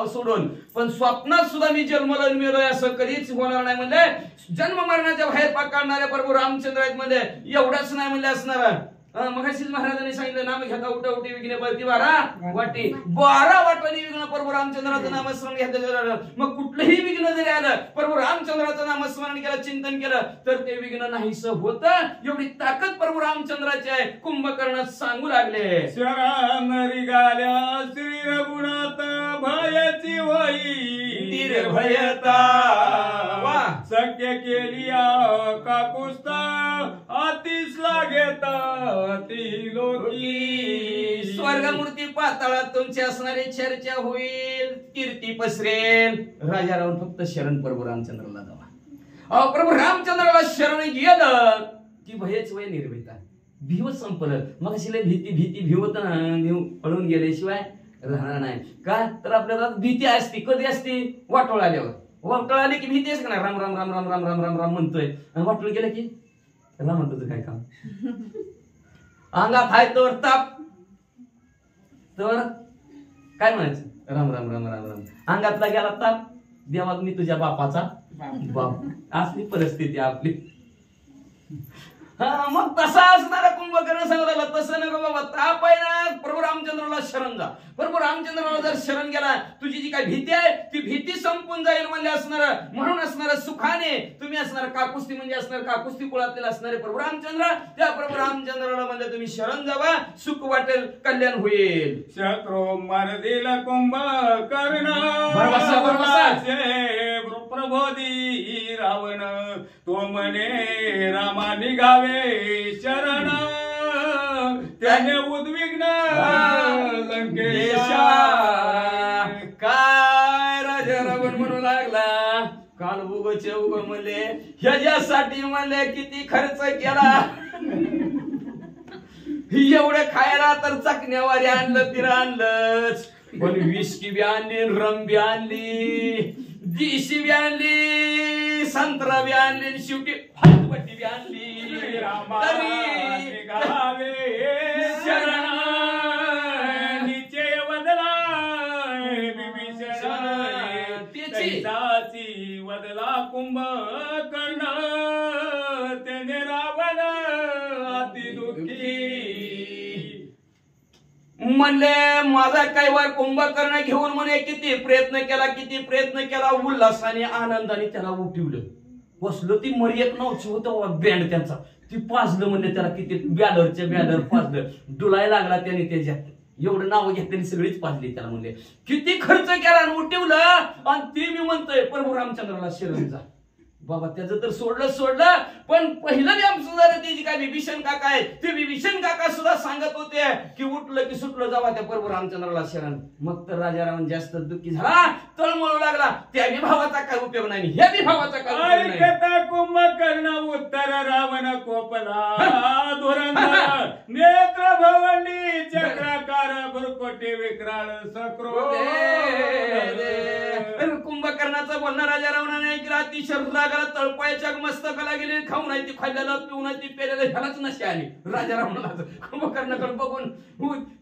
सोडून, पण स्वप्नात सुद्धा मी जन्मलोय मेलोय असं कधीच होणार नाही. म्हणजे जन्म मरणाच्या बाहेर काढणाऱ्या प्रभू रामचंद्र आहेत. म्हणजे एवढंच नाही म्हणले असणार, मगाशीच महाराजांनी सांगितलं नाम घेता उठा उठी विघ्ने बळती 12 वाटी 12 वाटांनी विघ्न प्रभू रामचंद्राचं नामस्मरण घेतलं. मग कुठलंही विघ्न जरी आलं प्रभू रामचंद्राचं नामस्मरण केलं चिंतन केलं तर ते विघ्न नाहीस होत. एवढी ताकद प्रभू रामचंद्राची आहे. कुंभकर्ण सांगू लागले शरण निघाल्या श्री रघुनाथ भयाची होई निर्भयता. वाह. सख्य केली काकुस्ता अतिश लागेता अति लोकी. स्वर्गमूर्ती पाताळात तुमची असणारी चर्चा होईल कीर्ती पसरेल. राजा रावण फक्त शरण प्रभू रामचंद्राला जावा. प्रभू रामचंद्राला शरण गेलं की भयच वय निर्भयता. भिव संपलं. मग अशी भिवत पळून गेल्याशिवाय राहणार नाही. का तर आपल्याला भीती असते. कधी असते? वाटोळ आल्यावर. वाटोळ आले की भीती असते ना. राम राम राम राम राम राम राम राम म्हणतोय आणि वाटोळ गेलं की राम तुझं काय काम. अंगात हाय तर ताप तर काय म्हणायचं राम राम राम राम राम. अंगातला गेला ताप देवा मी तुझ्या बापाचा बाप. असली परिस्थिती आपली. मग तसा असणारा कुंभकर्ण सांगितलं तसं नको बाबा. ताप आहे ना प्रभू रामचंद्राला शरण जा. प्रभू रामचंद्राला जर शरण गेला तुझी जी काही भीती आहे ती भीती संपून जाईल. म्हणजे असणार म्हणून असणार सुखाने तुम्ही असणार काकुस्ती म्हणजे असणार काकुस्ती कुळातले असणारे प्रभू रामचंद्र त्या प्रभू रामचंद्राला म्हणजे तुम्ही शरण जावा. सुख वाटेल कल्याण होईल. शत्रू मर्दिल कुंभकर्ण प्रबोधी रावण तो म्हणे रामा निघावे शरण त्याने उद्विग्न लंकेशा. काय राजा रावण म्हणू लागला काल उगचे उग म्हणले ह्याच्यासाठी म्हणले किती खर्च केला. एवढे खायला तर चकण्यावारी आणलं तिर आणलंच. पण विस्की बी आणली रम बी आणली दिशी बी आणली संत्रा बी आणली शेवटी हातपट्टी बी आणली. शरण निचे वदला त्याची वदला कुंभकर्ण त्याने रावण अति दुःखी. म्हणले माझा काही वार कुंभकर्ण घेऊन म्हणे किती प्रयत्न केला उल्हासाने आनंदाने त्याला उठवलं. बसलो ती मर्याद नव्हती होतं बँड त्यांचा ती पाजलं म्हणले त्याला किती बॅलर पाजलं. डुलाय लागला त्याने त्याच्यात. एवढं नाव घेतल्याने सगळीच पाजली त्याला. म्हणले किती खर्च केला आणि उठवलं आणि ते मी म्हणतोय प्रभू रामचंद्राला शरण जा. बाबा त्याचं तर सोडलं पण पहिलं बी आमचं जरा त्याची काय विभीषण काका आहे ते विभीषण काका सुद्धा सांगत होते की उठलं की सुटलं जावा त्या प्रभू रामचंद्राला शरण. मग तर राजा रावण जास्त दुःखी झाला तळमळू लागला. त्या विभावाचा काय उपयोग नाही ह्या विभावाचा काय उपयोग नाही. कुंभकर्ण उत्तर रावण कोपला धुरंधर नेत्र भवंडी चक्राकार भुरकोटे विक्राळ सक्रो. कुंभकर्णाचं बोलणं राजा रावणाने ऐकलं. अतिशय रागाला तळपायाच्या मस्तकाला गेले. खाऊ नाही ती खाल्ल्याला पिऊ नाही ती पेल्याला ह्यालाच नशी आली. राजा रावणाला कुंभकर्णाकडे बघून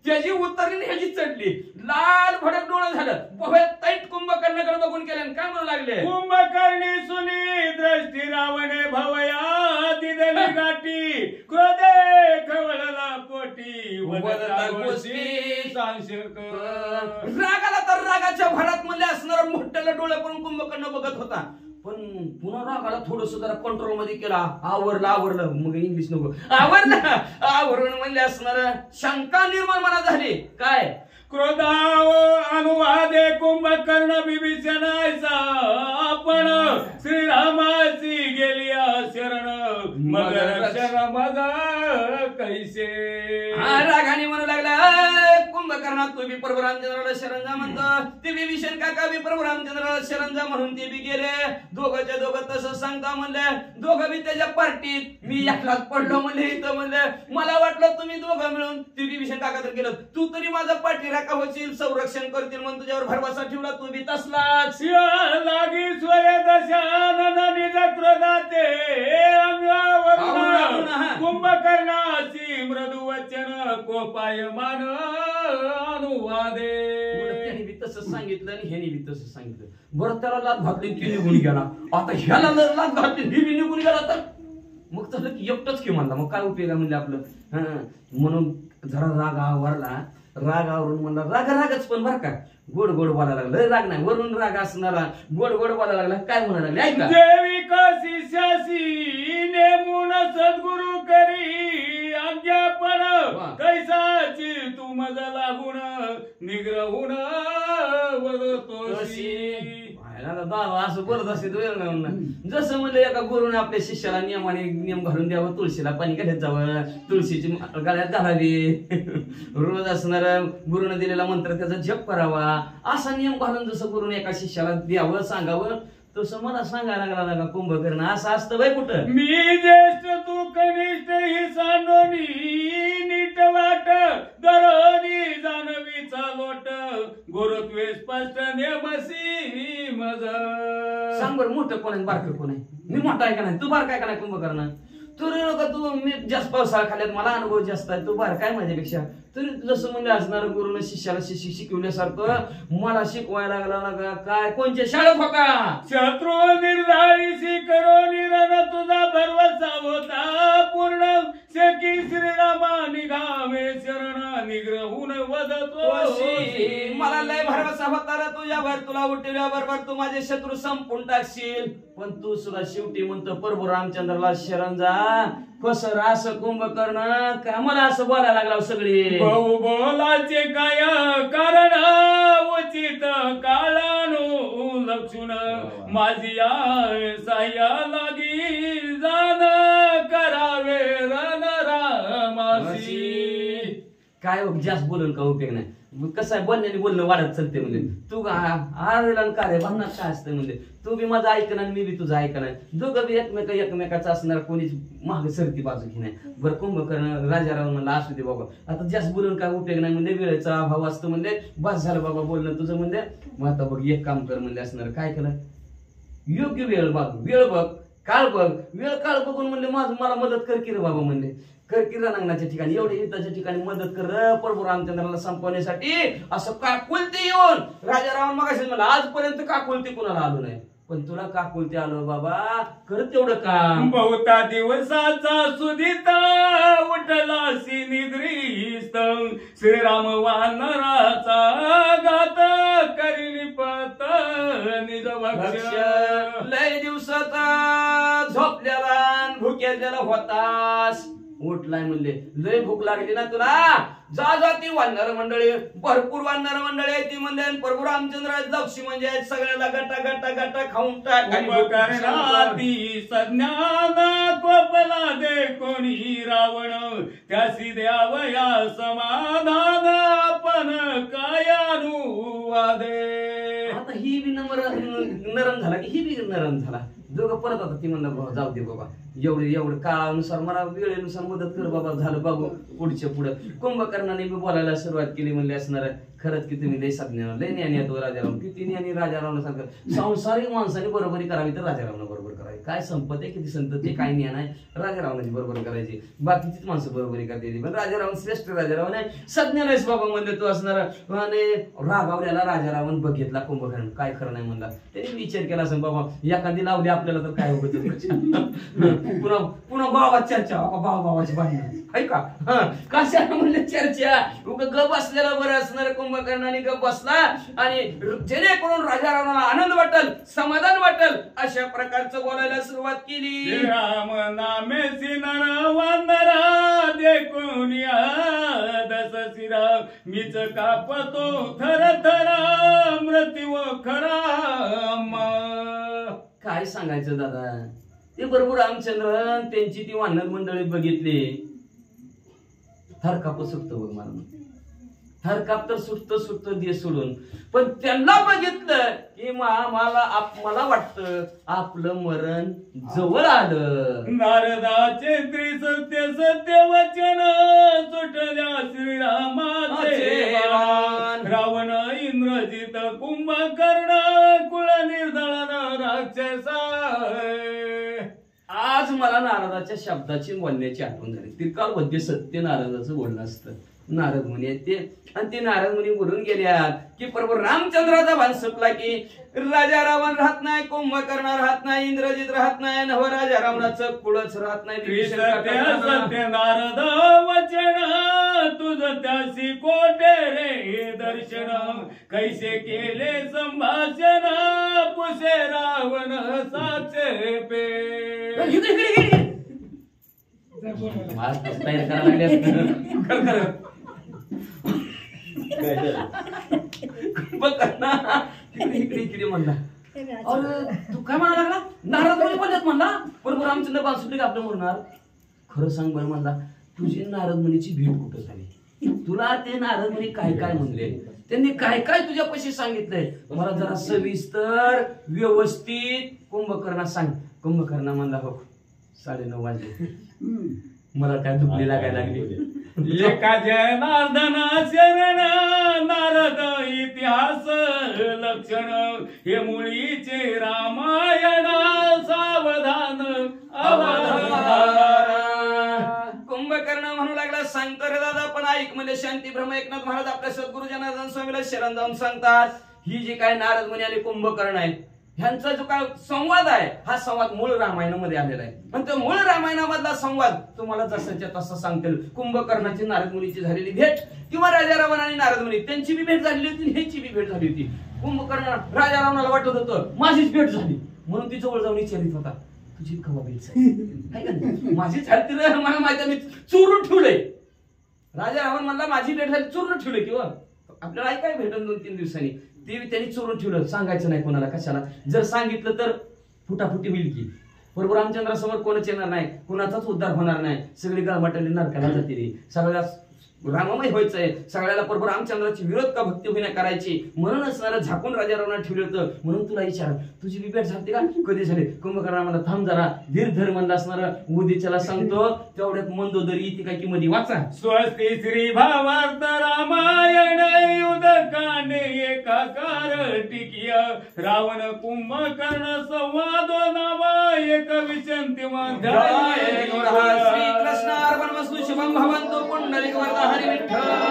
त्याची उतरली ह्याची चढली. लाल भडक डोळं झालं. तैट कुंभकर्णाकडे बघून केल्याने काय म्हणू लागले कुंभकर्णी सुनी दृष्टी रावणे भवया दिदली गाठी क्रोधे खवळला पोटी वदता गोष्टी सांगशील. रागाला तर रागाच्या भरात म्हणले असणारा मोठ्याला डोळे करून कुंभकर्ण बघत होता. पण पुन्हा रागाला थोडस जरा कंट्रोल मध्ये केला. आवरलं मग इंग्लिश नको आवरण म्हणले असणार शंका निर्माण मनात झाली. काय क्रोधाव अनुवादे कुंभकर्ण विभीषणाचा आपण श्रीरामाची गेली शरण मग रक्षण मजा कैसे. रागाने म्हणू लागला कुंभकर्णा तू बी प्रभू रामचंद्राला शरण जा म्हणतो. ते विभीषण काका बी प्रभू रामचंद्राला शरण जा म्हणून ते बी गेले. दोघंच्या दोघं तसं सांगता म्हणले. दोघं बी त्याच्या पार्टीत मी एकलाच पडलो म्हणले. इथं म्हणले मला वाटलं तुम्ही दोघं मिळून ते विभीषण काका तर गेलं तू तरी माझा पाठी राखा होशील संरक्षण करतील म्हणून तुझ्यावर भरवसा ठेवला. तू बी तसलाच लागी स्वय दशानन निज क्रोधाते अंगावर कुंभकर्णाची मृदू वचन कोपायमान अनुवादे. त्याने बी तसं सांगितलं आणि ह्याने बी तसं सांगितलं. बरं त्याला लाद घातली ती निघून गेला. आता ह्याला लाद घातली ही बी निघून गेला तर मग तर एकटंच की म्हणला, मग काय उपयोग आहे म्हणले आपलं. म्हणून जरा राग आवरला, राग आवरून म्हणला रागच पण बरं का, गोड गोड बोलायला लागला. लय राग नाही, वरून राग असणारा गोड गोड बोलायला लागला. काय म्हणायला लागले ऐका. देविका शिष्यासी नेमून सद्गुरु करी आज्ञापन कैसाची तू मज लागून निग्रहून वदतोशी. असं बोलत असते जसं म्हणलं एका गुरुने आपल्या शिष्याला नियम घालून द्यावं, तुळशीला पाणी घालत जावं, तुळशीची गळ्यात घालावी, रोज असणार गुरुने दिलेला मंत्र त्याचा जप करावा, असा नियम घालून जसं गुरुने एका शिष्याला द्यावं सांगावं तसं मला सांगायला लागला का कुंभकर्ण. असं असतं बाई कुठं. मी ज्येष्ठ तू कनिष्ठ ही सांडोनी नीट वाट दरोनी जानवीचा लोट गुरुत्वे स्पष्ट नेमसी मज. सांग बरं मोठं कोण आहे बारकं कोण आहे. मी मोठा आहे का नाही, तू बारका आहे का नाही कुंभकर्ण. तरी नका तू, मी जास्त पावसाळा खाल्ल्यात, मला अनुभव जास्त आहे, तू बारका आहे माझ्यापेक्षा. तरी जसं म्हणजे असणार गुरुनं शिष्याला शिकवल्यासारखं मला शिकवायला लागला. काय कोणच्या शाळेत होता. शत्रू निर्धारिसी करो निरण तुझा भरवसा होता पूर्ण शकी श्रीरामा निघावे शरण निग्रहून वदतो. मला लय भरवसा होता रे तुझ्यावर, तुला उठवल्याबरोबर तू माझे शत्रू संपून टाकशील. पण तू सुद्धा शेवटी म्हणतो प्रभू रामचंद्राला शरण जा. कसं असं कुंभकर्ण का मला असं बोलायला लागला सगळी. भाऊ बोलाचे काय कारण उचित काळानु लक्षण माझी साह्या लागी जाण करावे रण रामासी. काय जास्त बोलून का उपयोग नाही. कसं आहे बोलण्याने बोलणं वाढत चालते म्हणजे. तू आरेला काय भावना काय असतं म्हणजे. तू बी माझं ऐकणार मी बी तुझं ऐकणार, दोघं बी एकमेकाचं असणार, कोणीच माग सरती बाजू घे नाही. बरं कुंभकर्ण राजाराव म्हणला असू दे बाबा, आता जास्त बोलून काय उपयोग नाही म्हणजे, वेळेचा अभाव असतो म्हणजे, बस झालं बाबा बोलणं तुझं म्हणजे. मग आता बघ एक काम कर म्हणजे असणार. काय केलं. योग्य वेळ बघ, वेळ बघ, काळ बघ, वेळ काळ बघून म्हणले मला मदत कर की रे बाबा म्हणले. कर की रणांगणाच्या ठिकाणी, एवढ्या युद्धाच्या ठिकाणी मदत कर प्रभू रामचंद्राला संपवण्यासाठी. असं काकुलते येऊन राजाराव मग असेल मला आजपर्यंत काकुलते कुणाला आलो नाही, पण तुला काकुलते आलो बाबा, कर तेवढं काम. बहुता दिवसाचा सुदिता उठलासी निद्रिस्त श्रीराम वानराचा घात करी पत निज भक्ष. लय दिवसात झोपल्याला भुक्याला होतास, उठलाय म्हणले. लय भूक लागली ना तुला, जा ती वानर मंडळी, भरपूर वानर मंडळी आहे ती म्हणले. प्रभू रामचंद्र लक्ष्मी म्हणजे सगळ्याला गटा खाऊन टाक. सज्ञान कोपला दे कोणी रावण त्यासी द्यावया समाधान पण काय अनुवादे. आता ही बी नरम झाला की ही बी नरम झाला. दोघं परत आता ती म्हणलं जाऊ दे बाबा, एवढं काळानुसार मला वेळेनुसार मदत कर बाबा, झालं बाबू पुढच्या पुढं. कुंभकर्णाने मी बोलायला सुरुवात केली म्हणले असणार. खरंच की तुम्ही लय साधण्याला लय ज्ञानी आहे तो राजाराम. किती ज्ञानी राजारावला सांगतात. संसारिक माणसाने बरोबरी करावी तर राजारावनं बरोबर करावी. काय संपत आहे किती संतती काय ज्ञान आहे, राजारावनाची बरोबर करायची. बाकीचीच माणसं बरोबरी करते, पण राजारावण श्रेष्ठ राजारावण आहे. सज्ञ नाहीस बाबा म्हणले तू असणार. आणि रागावल्याला राजारावण बघितला कुंभकर्ण, काय खरं नाही म्हणला. त्यांनी विचार केला असं बाबा एखादी लावली आपल्याला तर काय होत. पुन्हा भावात चर्चा, भावाची भांडण ऐका कशाला म्हणले चर्चा. ग बसलेला बरं असणार. कुंभकर्णाने ग बसला आणि जेणेकरून राजारावणाला आनंद वाटेल, समाधान वाटेल अशा प्रकारचं बोलायला सुरुवात केली. राम नामे सिनर वानरा देखून दस शिरा मीच कापतो थर थरा मृत्यू खरा. काय सांगायचं दादा. ते बरोबर रामचंद्र त्यांची ती वानर मंडळी बघितली. थर काप सुटतो बघ मला, थर काप तर सुटतं दे सोडून. पण त्यांना बघितलं की मला वाटतं आपलं मरण जवळ आलं. नारदाचे त्रिसत्य सत्य वचन सुटल्या श्रीरामाचे. रावण इंद्रजित कुंभकर्ण कुळ निर्दळन राक्षसा. आज मला नारदाच्या शब्दाची बोलण्याची आठवण झाली. त्रिकाल मध्ये सत्य नारदाचं बोलणं असतं. नारद मुनी आहेत ते. आणि ते नारद मुनी बोलून गेल्यात की प्रभू रामचंद्राचा भान सुटला की राजा रावण राहत नाही, कुंभकर्ण राहत नाही, इंद्रजित राहत नाही, नवराजा रावणाचं कुळच राहत नाही. सत्य नारद वचन तुझ त्यासी कोटे रे दर्शन, कैसे केले संभाषण पुसे रावण साचे पे. तयार करायला लागले इकडे म्हणला. अरे तू काय म्हणायला लागला? नारद मुनी बोलत म्हणला बरोबर रामचंद्र बाण सुटले का आपलं म्हणणार. खरं सांग बरं म्हणला, तुझी नारद मुनीची भेट कुठं झाली? तुला ते नारद मुनी काय काय म्हणले, त्यांनी काय काय तुझ्यापाशी सांगितलंय मला जरा सविस्तर व्यवस्थित कुंभकर्णा सांग. कुंभकर्णा म्हणला हो 9:30 वाजले, मला काय दुखली लागायला लागली. एका जनार्दन शरण नारद इतिहास लक्षण, हे मुळीचे रामायण सावधान अवधान. कुंभकर्ण म्हणू लागला सांगतो रे दादा पण ऐक. म्हणजे शांती ब्रह्म एकनाथ महाराज आपल्या सद्गुरु जनार्दन स्वामीला शरण जाऊन सांगतात ही जी काय नारद मुनी आले कुंभकर्ण आहे ह्यांचा जो काय संवाद आहे हा संवाद मूळ रामायणामध्ये आलेला आहे. आणि तो मूळ रामायणामधला संवाद तुम्हाला जसाच्या तसा सांगतील. कुंभकर्णाची नारद मुनीची झालेली भेट किंवा राजा रावण आणि नारद मुनी त्यांची बी भेट झालेली होती, ह्याची बी भेट झाली होती. कुंभकर्ण राजा रावणाला वाटत होतं माझीच भेट झाली म्हणून ती जवळ जाऊन विचारित होता तुझी खवा भेट माझी झाली मला माहिती मी चोरून ठेवलंय. राजा रावण म्हणला माझी भेट झाली चोरून ठेवलंय किंवा आपल्याला काय भेटन 2-3 दिवसांनी ते त्यांनी चोरून ठेवलं. सांगायचं नाही कोणाला कशाला, जर सांगितलं तर फुटाफुटी होईल की. बरोबर रामचंद्रासमोर कोणच येणार नाही, कोणाचाच उद्धार होणार नाही, सगळी गाळमाटाली नरकाला जातील. सगळ्या राममय व्हायचंय, सगळ्याला बरोबर रामचंद्राची विरोध का भक्ती होईना करायची म्हणून असणारं झाकून राजा रावणाला ठेवलं होतं. म्हणून तुला विचार तुझी बी भेट झाली का कधी झाली? कुंभकर्णा मला थांब जरा धीर धर म्हणलं असणार उद्याच्याला सांगतो. तेवढ्यात मंदोदरी येते काय की मध्ये वाचा. स्वस्ति श्री भावार्थ रामायण युधकांडे एकाकार टिकिय, रावण कुंभकर्ण संवाद नावा एक विचंती श्री कृष्णार्पणमस्तु. शुभम भवन्तु. पुंडलिक वरदा हरी विठ्ठल.